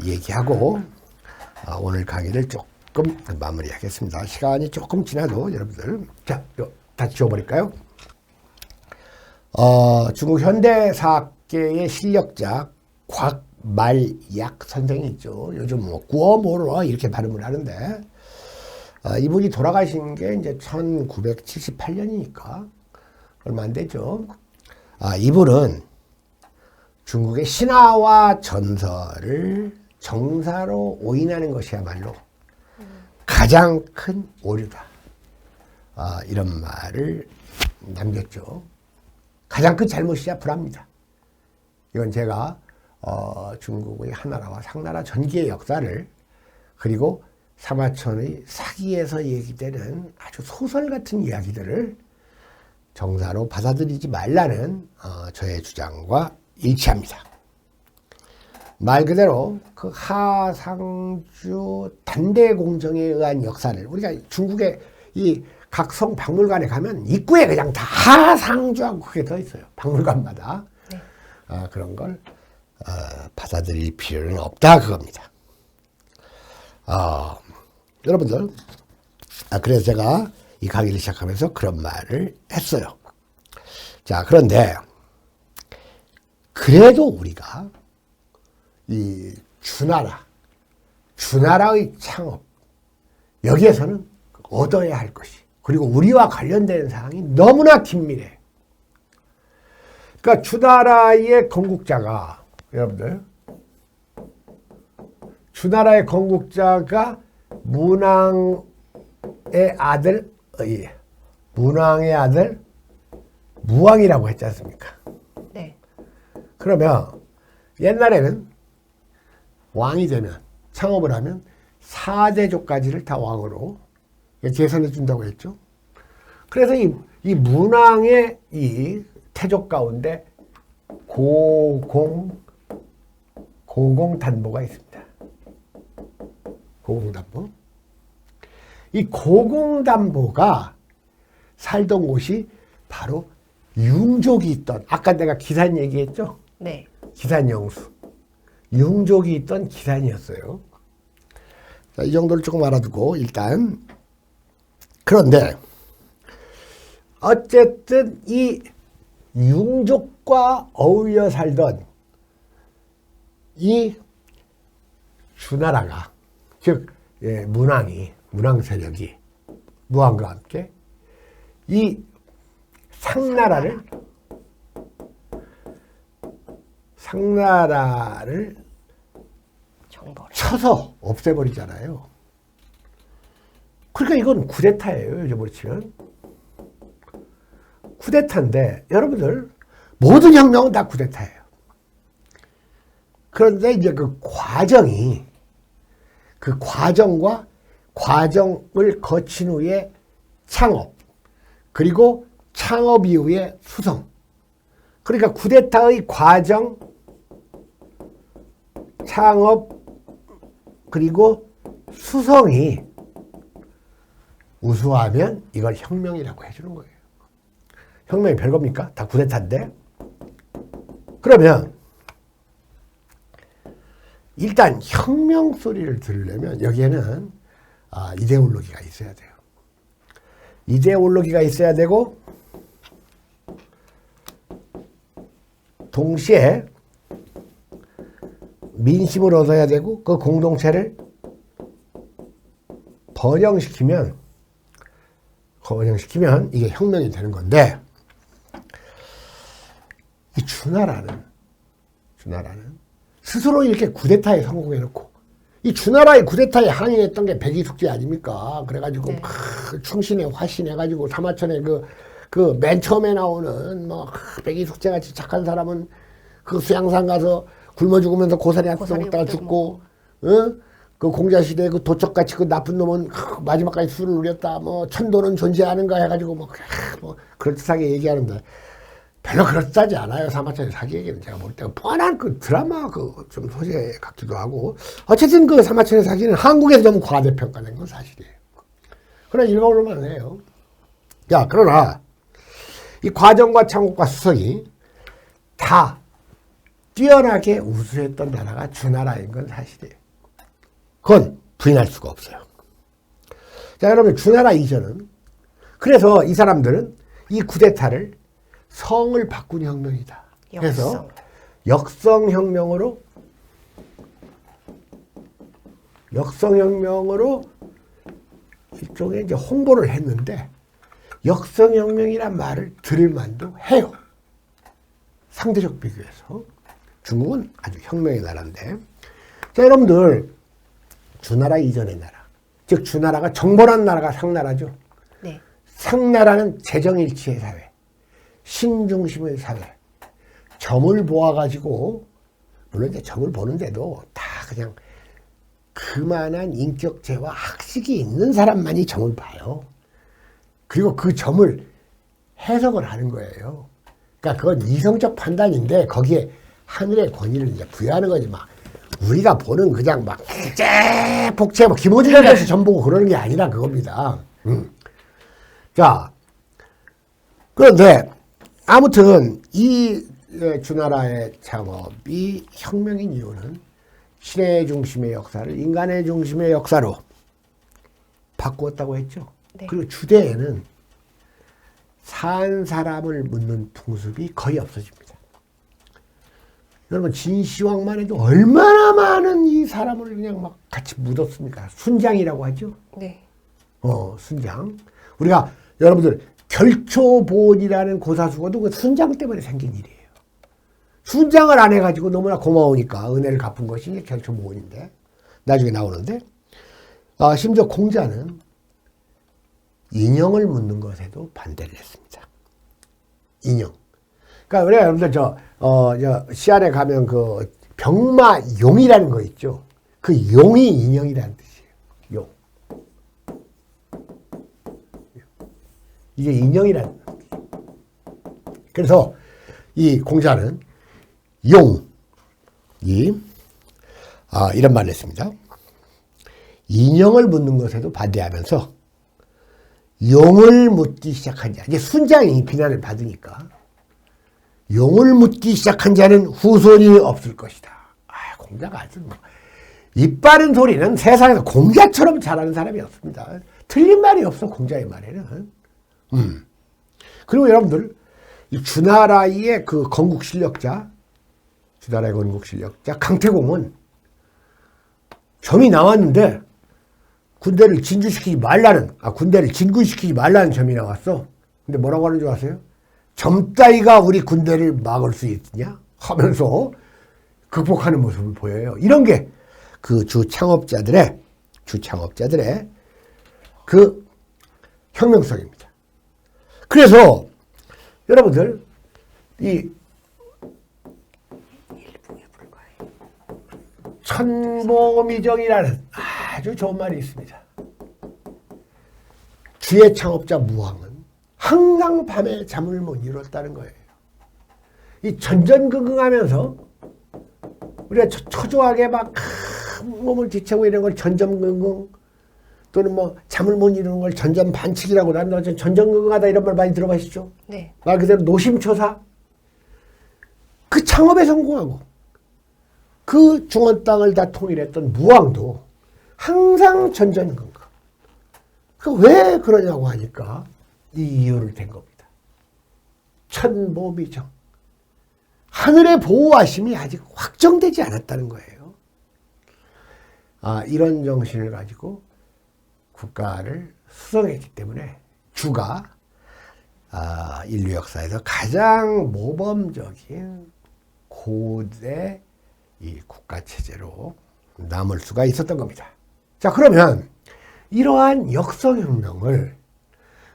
얘기하고 오늘 강의를 조금 마무리하겠습니다. 시간이 조금 지나도 여러분들 자, 다 지워버릴까요? 중국 현대사학계의 실력자 말약 선생이 있죠. 요즘 뭐 구어모로 이렇게 발음을 하는데 이분이 돌아가신 게 이제 1978년이니까 얼마 안 되죠. 이분은 중국의 신화와 전설을 정사로 오인하는 것이야말로 가장 큰 오류다. 이런 말을 남겼죠. 가장 큰 잘못이자 불합니다. 이건 제가 중국의 한나라와 상나라 전기의 역사를 그리고 사마천의 사기에서 얘기되는 아주 소설 같은 이야기들을 정사로 받아들이지 말라는 저의 주장과 일치합니다. 말 그대로 그 하상주 단대공정에 의한 역사를 우리가 중국의 이 각성 박물관에 가면 입구에 그냥 다 하상주하고 그게 더 있어요. 박물관마다. 네. 그런 걸 받아들일 필요는 없다 그겁니다. 여러분들 그래서 제가 이 강의를 시작하면서 그런 말을 했어요. 자, 그런데 그래도 우리가 이 주나라의 창업 여기에서는 얻어야 할 것이 그리고 우리와 관련된 사항이 너무나 긴밀해. 그러니까 주나라의 건국자가 여러분들 주나라의 건국자가 문왕의 아들 무왕이라고 했지 않습니까? 네. 그러면 옛날에는 왕이 되면 창업을 하면 4대족까지를 다 왕으로 계산해 준다고 했죠. 그래서 이 문왕의 이 태족 가운데 고공단보가 있습니다. 고공단보. 이 고공단보가 살던 곳이 바로 융족이 있던 아까 내가 기산 얘기했죠? 네. 기산영수. 융족이 있던 기산이었어요. 자, 이 정도를 조금 알아두고 일단 그런데 어쨌든 이 융족과 어울려 살던 이 주나라가 즉 문왕 세력이 무왕과 함께 이 상나라를 정벌. 쳐서 없애버리잖아요. 그러니까 이건 쿠데타예요. 요즘으로 치면. 쿠데타인데 여러분들 모든 혁명은 다 쿠데타예요. 그런데 이제 그 과정과 과정을 거친 후에 창업 그리고 창업 이후에 수성 그러니까 쿠데타의 과정 창업 그리고 수성이 우수하면 이걸 혁명이라고 해주는 거예요. 혁명이 별겁니까? 다 쿠데타인데. 그러면 일단 혁명 소리를 들으려면 여기에는 이데올로기가 있어야 돼요. 이데올로기가 있어야 되고 동시에 민심을 얻어야 되고 그 공동체를 번영시키면 이게 혁명이 되는 건데 이 주나라는 스스로 이렇게 쿠데타에 성공해놓고 이 주나라의 쿠데타에 항의했던 게 백이숙제 아닙니까? 그래가지고 네. 충신에 화신해가지고 사마천에 그 맨 처음에 나오는 백이숙제 같이 착한 사람은 그 수양산 가서 굶어 죽으면서 고사리 한 번 먹다가 죽고, 그 공자시대 그 도적같이 그 나쁜 놈은 마지막까지 술을 누렸다. 천도는 존재하는가 해가지고 그럴듯하게 얘기하는데 별로 그럴듯하지 않아요. 사마천의 사기 얘기는 제가 볼 때 뻔한 그 드라마 좀 소재 같기도 하고 어쨌든 그 사마천의 사기는 한국에서 너무 과대평가된 건 사실이에요. 그러나 읽어볼만 해요. 그러나 이 과정과 창업과 수성이 다 뛰어나게 우수했던 나라가 주나라인 건 사실이에요. 그건 부인할 수가 없어요. 자, 여러분 주나라 이전은 그래서 이 사람들은 이 쿠데타를 성을 바꾼 혁명이다. 그래서 역성혁명으로 역성혁명으로 일종의 이제 홍보를 했는데 역성혁명이란 말을 들을 만도 해요. 상대적 비교해서. 중국은 아주 혁명의 나라인데. 자, 여러분들, 주나라 이전의 나라. 즉, 주나라가 정벌한 나라가 상나라죠. 네. 상나라는 재정일치의 사회, 신중심의 사회. 점을 보아가지고, 물론 이제 점을 보는데도 다 그냥 그만한 인격체와 학식이 있는 사람만이 점을 봐요. 그리고 그 점을 해석을 하는 거예요. 그러니까 그건 이성적 판단인데 거기에 하늘의 권위를 이제 부여하는 거지. 막 우리가 보는 그냥 막 복제 뭐 김호준한테서 점 보고 그러는 게 아니라 그겁니다. 자, 그런데 아무튼 이 주나라의 창업이 혁명인 이유는 신의 중심의 역사를 인간의 중심의 역사로 바꾸었다고 했죠. 네. 그리고 주대에는 산 사람을 묻는 풍습이 거의 없어집니다. 여러분 진시황만 해도 얼마나 많은 이 사람을 그냥 막 같이 묻었습니까? 순장이라고 하죠. 네. 순장. 우리가 여러분들 결초보온이라는 고사수고도 그 순장 때문에 생긴 일이에요. 순장을 안 해가지고 너무나 고마우니까 은혜를 갚은 것이 이제 결초보온인데 나중에 나오는데 심지어 공자는 인형을 묻는 것에도 반대를 했습니다. 인형. 그러니까 우리가 여러분들 저 시안에 가면 그 병마용이라는 거 있죠. 그 용이 인형이라는 뜻이에요. 용. 이게 인형이라는 뜻이에요. 그래서 이 공자는 용이 이런 말을 했습니다. 인형을 묻는 것에도 반대하면서 용을 묻기 시작한 자, 이제 순장이 비난을 받으니까 용을 묻기 시작한 자는 후손이 없을 것이다. 공자가 아주 입 바른 소리는 세상에서 공자처럼 잘하는 사람이 없습니다. 틀린 말이 없어, 공자의 말에는. 그리고 여러분들, 이 주나라의 그 건국 실력자, 주나라의 건국 실력자 강태공은 점이 나왔는데 군대를 진주시키지 말라는, 군대를 진군시키지 말라는 점이 나왔어. 근데 뭐라고 하는 줄 아세요? 점 따위가 우리 군대를 막을 수 있느냐? 하면서 극복하는 모습을 보여요. 이런 게 그 주창업자들의 그 혁명성입니다. 그래서 여러분들, 이 천보미정이라는 아주 좋은 말이 있습니다. 주의 창업자 무왕은 항상 밤에 잠을 못 이뤘다는 거예요. 이 전전긍긍하면서 우리가 초조하게 막 몸을 지치고 이런 걸 전전긍긍 또는 뭐 잠을 못 이루는 걸 전전반칙이라고 한다. 전전긍긍하다 이런 말 많이 들어보시죠? 네. 말 그대로 노심초사. 그 창업에 성공하고 그 중원 땅을 다 통일했던 무왕도 항상 전전긍긍. 왜 그러냐고 하니까 이 이유를 댄 겁니다. 천보미정. 하늘의 보호하심이 아직 확정되지 않았다는 거예요. 이런 정신을 가지고 국가를 수성했기 때문에 주가 인류 역사에서 가장 모범적인 고대 이 국가체제로 남을 수가 있었던 겁니다. 자, 그러면 이러한 역성혁명을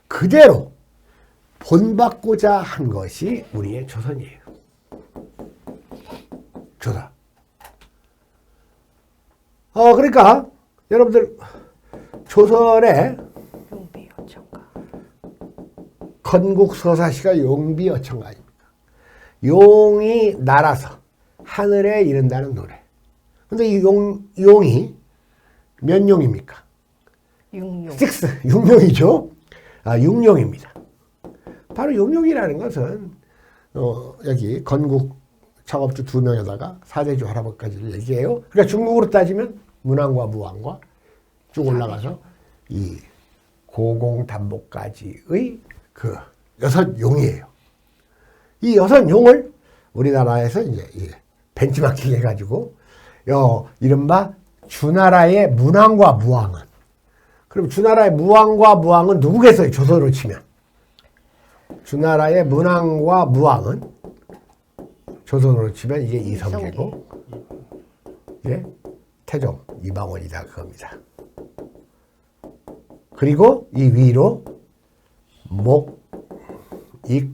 그대로 본받고자 한 것이 우리의 조선이에요. 조선. 그러니까 여러분들 조선의 용비어천가. 건국서사시가 용비어천가 아닙니까? 용이 날아서 하늘에 이른다는 노래. 근데 이 용이 몇 용입니까? 육룡. 6용이죠. 6용입니다. 바로 용용이라는 것은 여기 건국 창업주 2명에다가 사대주 할아버지까지를 얘기해요. 그러니까 중국으로 따지면 문왕과 무왕과 쭉 올라가서 이 고공담보까지의 그 6용이에요. 이 6용을 우리나라에서 이제 벤치마킹 해가지고 이른바 주나라의 문왕과 무왕은. 그럼 주나라의 무왕과 무왕은 누구겠어요? 조선으로 치면. 주나라의 문왕과 무왕은 조선으로 치면 이게 이성계고, 이게 태종 이방원이다 그겁니다. 그리고 이 위로 목, 익,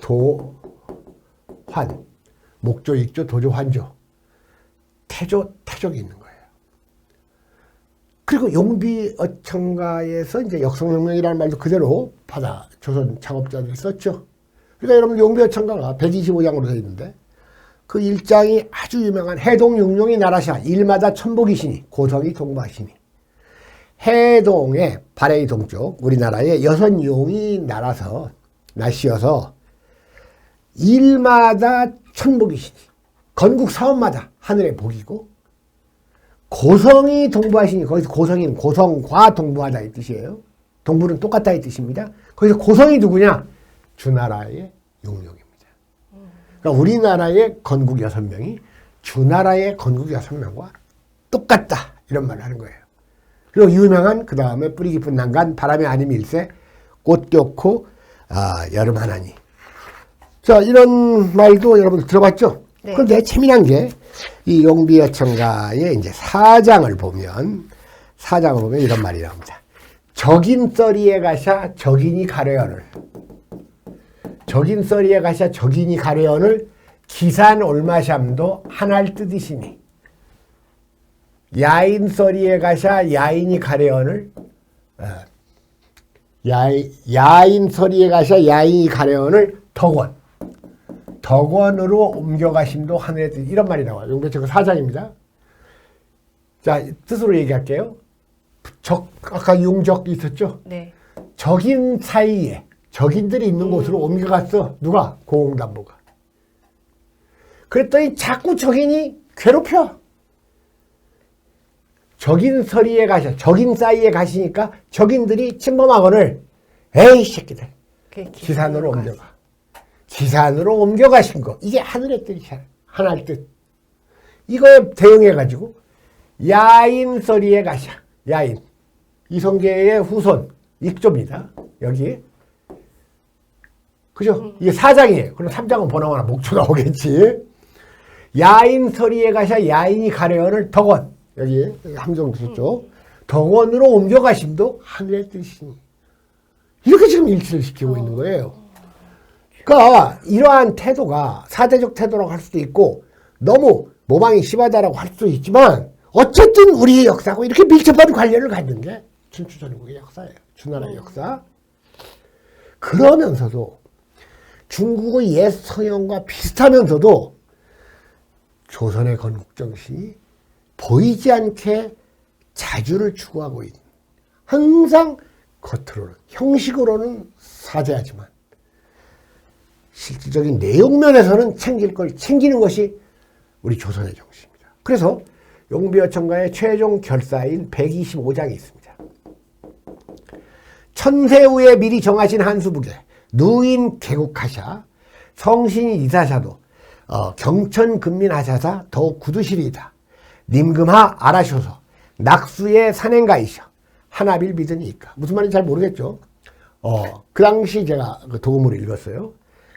도, 환. 목조, 익조, 도조, 환조. 태조, 태족이 있는 거예요. 그리고 용비어천가에서 이제 역성혁명이라는 말도 그대로 받아 조선 창업자들이 썼죠. 그러니까 여러분 용비어천가가 125장으로 되어 있는데 그 1장이 아주 유명한 해동육룡이 나라샤 일마다 천복이시니 고성이 동부하시니 해동의 발해의 동쪽 우리나라에 6용이 나시어서 일마다 천복이시니 건국 사원마다 하늘의 복이고 고성이 동부하시니 거기서 고성이는 고성과 동부하다 이 뜻이에요. 동부는 똑같다 이 뜻입니다. 거기서 고성이 누구냐? 주나라의 용룡입니다. 그러니까 우리나라의 건국 6명이 주나라의 건국 6명과 똑같다 이런 말을 하는 거예요. 그리고 유명한 그 다음에 뿌리 깊은 난간 바람이 아님 일세 꽃 꼈고 여름 하나니. 자 이런 말도 여러분 들어봤죠? 네. 그런데 재미난 게 이 용비어천가의 이제 사장을 보면 이런 말이 나옵니다. 적인서리에 가샤 적인이 가려연을 적인서리에 가샤 적인이 가려연을 기산 올마샴도 한알 뜯으시니 야인서리에 가샤 야인이 가려연을 야인서리에 가샤 야인이 가려연을 덕원으로 옮겨가심도 하늘의 뜻 이런 말이 나와요. 용비어천가 사장입니다. 자 뜻으로 얘기할게요. 아까 용적 있었죠? 네. 적인 사이에 적인들이 있는 곳으로 옮겨갔어. 누가? 고공담보가. 그랬더니 자꾸 적인이 괴롭혀. 적인 사이에 가시니까 적인들이 침범하거늘 에이 새끼들 기산으로 옮겨가. 기산으로 옮겨가신 거. 이게 하늘의 뜻이야. 하나의 뜻. 이거에 대응해가지고 야인서리에 가샤. 야인. 이성계의 후손. 익조입니다. 여기. 그죠? 이게 4장이에요. 그럼 3장은 번호하나 목초 나오겠지. 야인서리에 가샤 야인이 가려연을 덕원. 여기 함정 썼죠. 덕원으로 옮겨가심도 하늘의 뜻이니. 이렇게 지금 일치를 시키고 있는 거예요. 그러니까 이러한 태도가 사대적 태도라고 할 수도 있고 너무 모방이 심하다라고 할 수도 있지만 어쨌든 우리의 역사하고 이렇게 밀접한 관련을 갖는 게 춘추전국의 역사예요. 주나라의 역사. 그러면서도 중국의 옛 서양과 비슷하면서도 조선의 건국정신이 보이지 않게 자주를 추구하고 있는 항상 겉으로는 형식으로는 사죄하지만 실질적인 내용면에서는 챙길 걸 챙기는 것이 우리 조선의 정신입니다. 그래서 용비어천가의 최종 결사인 125장이 있습니다. 천세후에 미리 정하신 한수북에 누인 개국하샤 성신이 이사샤도 경천근민하샤사 더욱 굳으시리이다. 님금하 알아셔서 낙수의 산행가이셔 하나빌 믿으니까. 무슨 말인지 잘 모르겠죠. 그 당시 제가 그 도금을 읽었어요.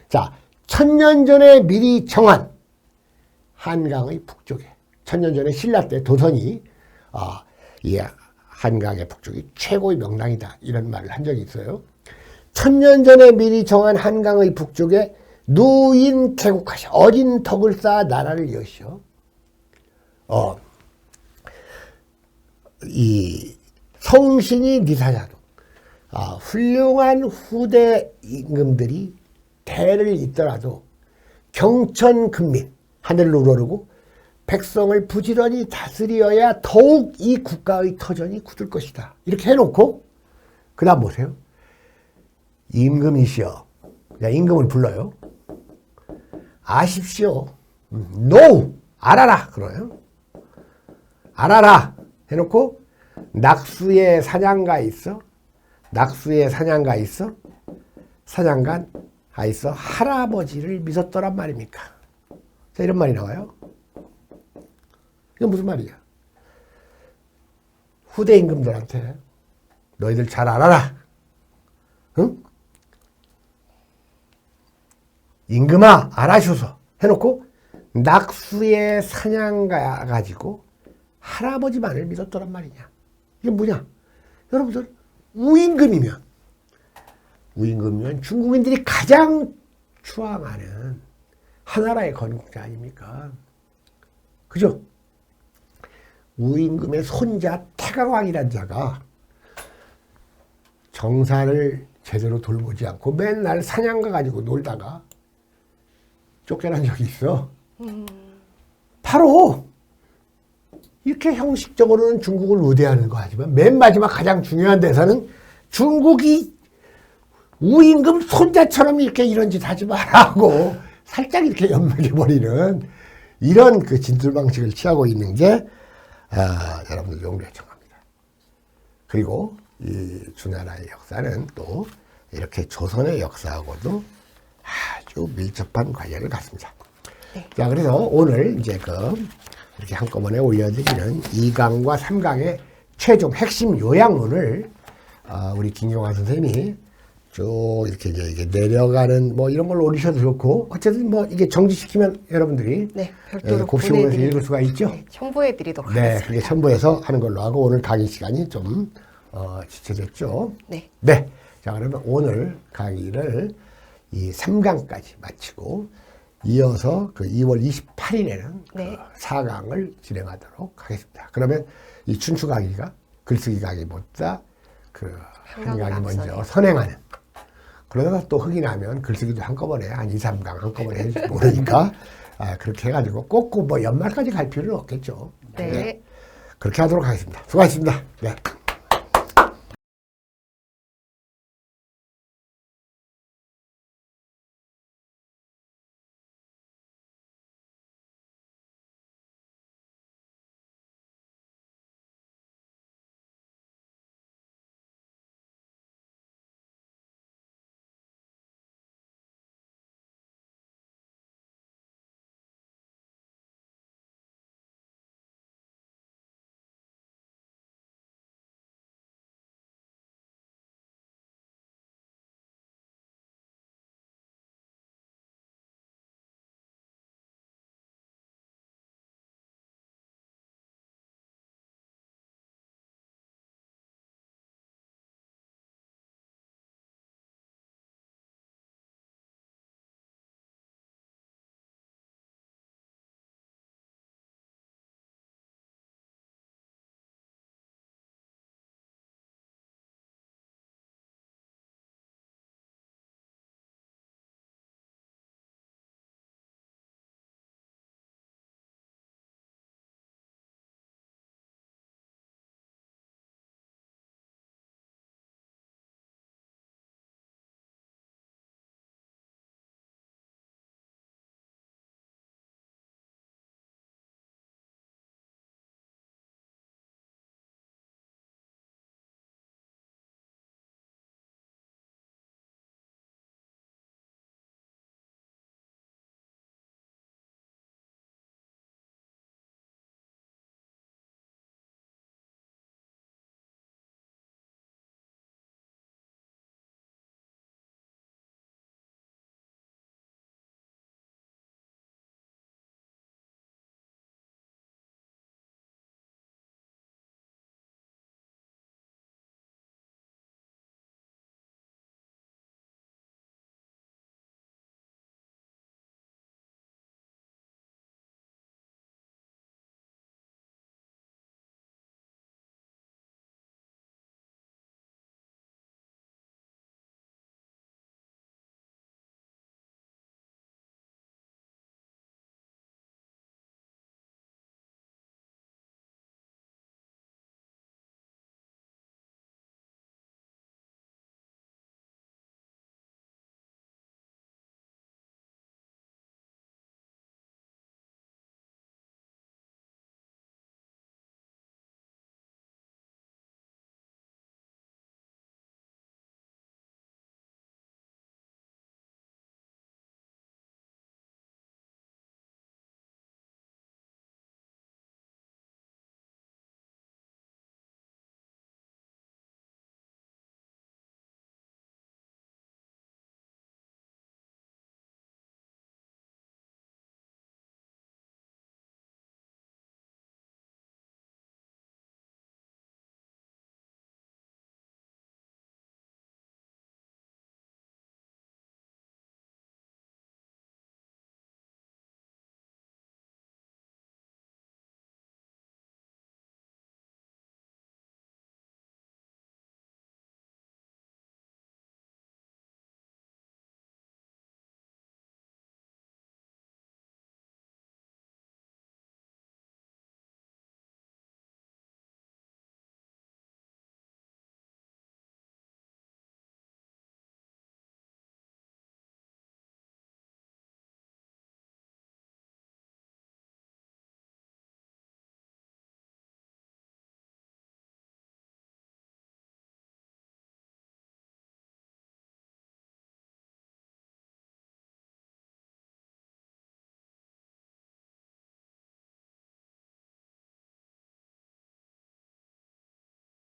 자, 1000년 전에 미리 정한 한강의 북쪽에 1000년 전에 신라 때 도선이 이 한강의 북쪽이 최고의 명당이다 이런 말을 한 적이 있어요. 1000년 전에 미리 정한 한강의 북쪽에 누인 개국하셔 어린 덕을 쌓아 나라를 여시어 이 성신이 니사자도 훌륭한 후대 임금들이 대를 잇더라도 경천근민 하늘을 우러르고 백성을 부지런히 다스려야 더욱 이 국가의 터전이 굳을 것이다. 이렇게 해놓고 그 다음 보세요. 임금이시여. 임금을 불러요. 아십시오. No! 알아라. 그래요. 알아라. 해놓고 낙수에 사냥가 있어. 낙수에 사냥가 있어. 사냥간 있어. 할아버지를 믿었더란 말입니까? 자, 이런 말이 나와요. 이건 무슨 말이야? 후대 임금들한테 너희들 잘 알아라. 응? 임금아 알아셔서 해놓고 낙수에 사냥 가가지고 할아버지만을 믿었더란 말이냐. 이게 뭐냐? 여러분들 우임금이면 중국인들이 가장 추앙하는 하나라의 건국자 아닙니까? 그죠? 우임금의 손자 태강왕이란 자가 정사를 제대로 돌보지 않고 맨날 사냥 가가지고 놀다가 쫓겨난 적이 있어. 바로 이렇게 형식적으로는 중국을 우대하는 거 하지만 맨 마지막 가장 중요한 데서는 중국이 우임금 손자처럼 이렇게 이런 짓 하지 말라고 살짝 이렇게 연맥해버리는 이런 그 진술 방식을 취하고 있는 게 여러분들 용례 청합니다. 그리고 이 주나라의 역사는 또 이렇게 조선의 역사하고도 아주 밀접한 관련을 갖습니다. 네. 자, 그래서 오늘 이제 이렇게 한꺼번에 올려드리는 2강과 3강의 최종 핵심 요약문을 우리 김경화 선생님이 쭉 이렇게 이제 내려가는 뭐 이런 걸 올리셔도 좋고 어쨌든 뭐 이게 정지시키면 여러분들이 네, 별도로 곱씹으면서 읽을 수가 있죠. 네, 첨부해드리도록 네, 하겠습니다. 그게 첨부해서 하는 걸로 하고 오늘 강의 시간이 좀 지체됐죠. 네. 네. 자, 그러면 오늘 강의를 이 3강까지 마치고 이어서 그 2월 28일에는 네. 그 4강을 진행하도록 하겠습니다. 그러면 이 춘추 강의가 글쓰기 강의보다 그 한 강이 먼저 선행하는 그러다가 또 흙이 나면 글쓰기도 한꺼번에 한 2, 3강 한꺼번에 해줄지 모르니까 그렇게 해가지고 꼭 뭐 연말까지 갈 필요는 없겠죠. 네. 그렇게 하도록 하겠습니다. 수고하셨습니다. 네.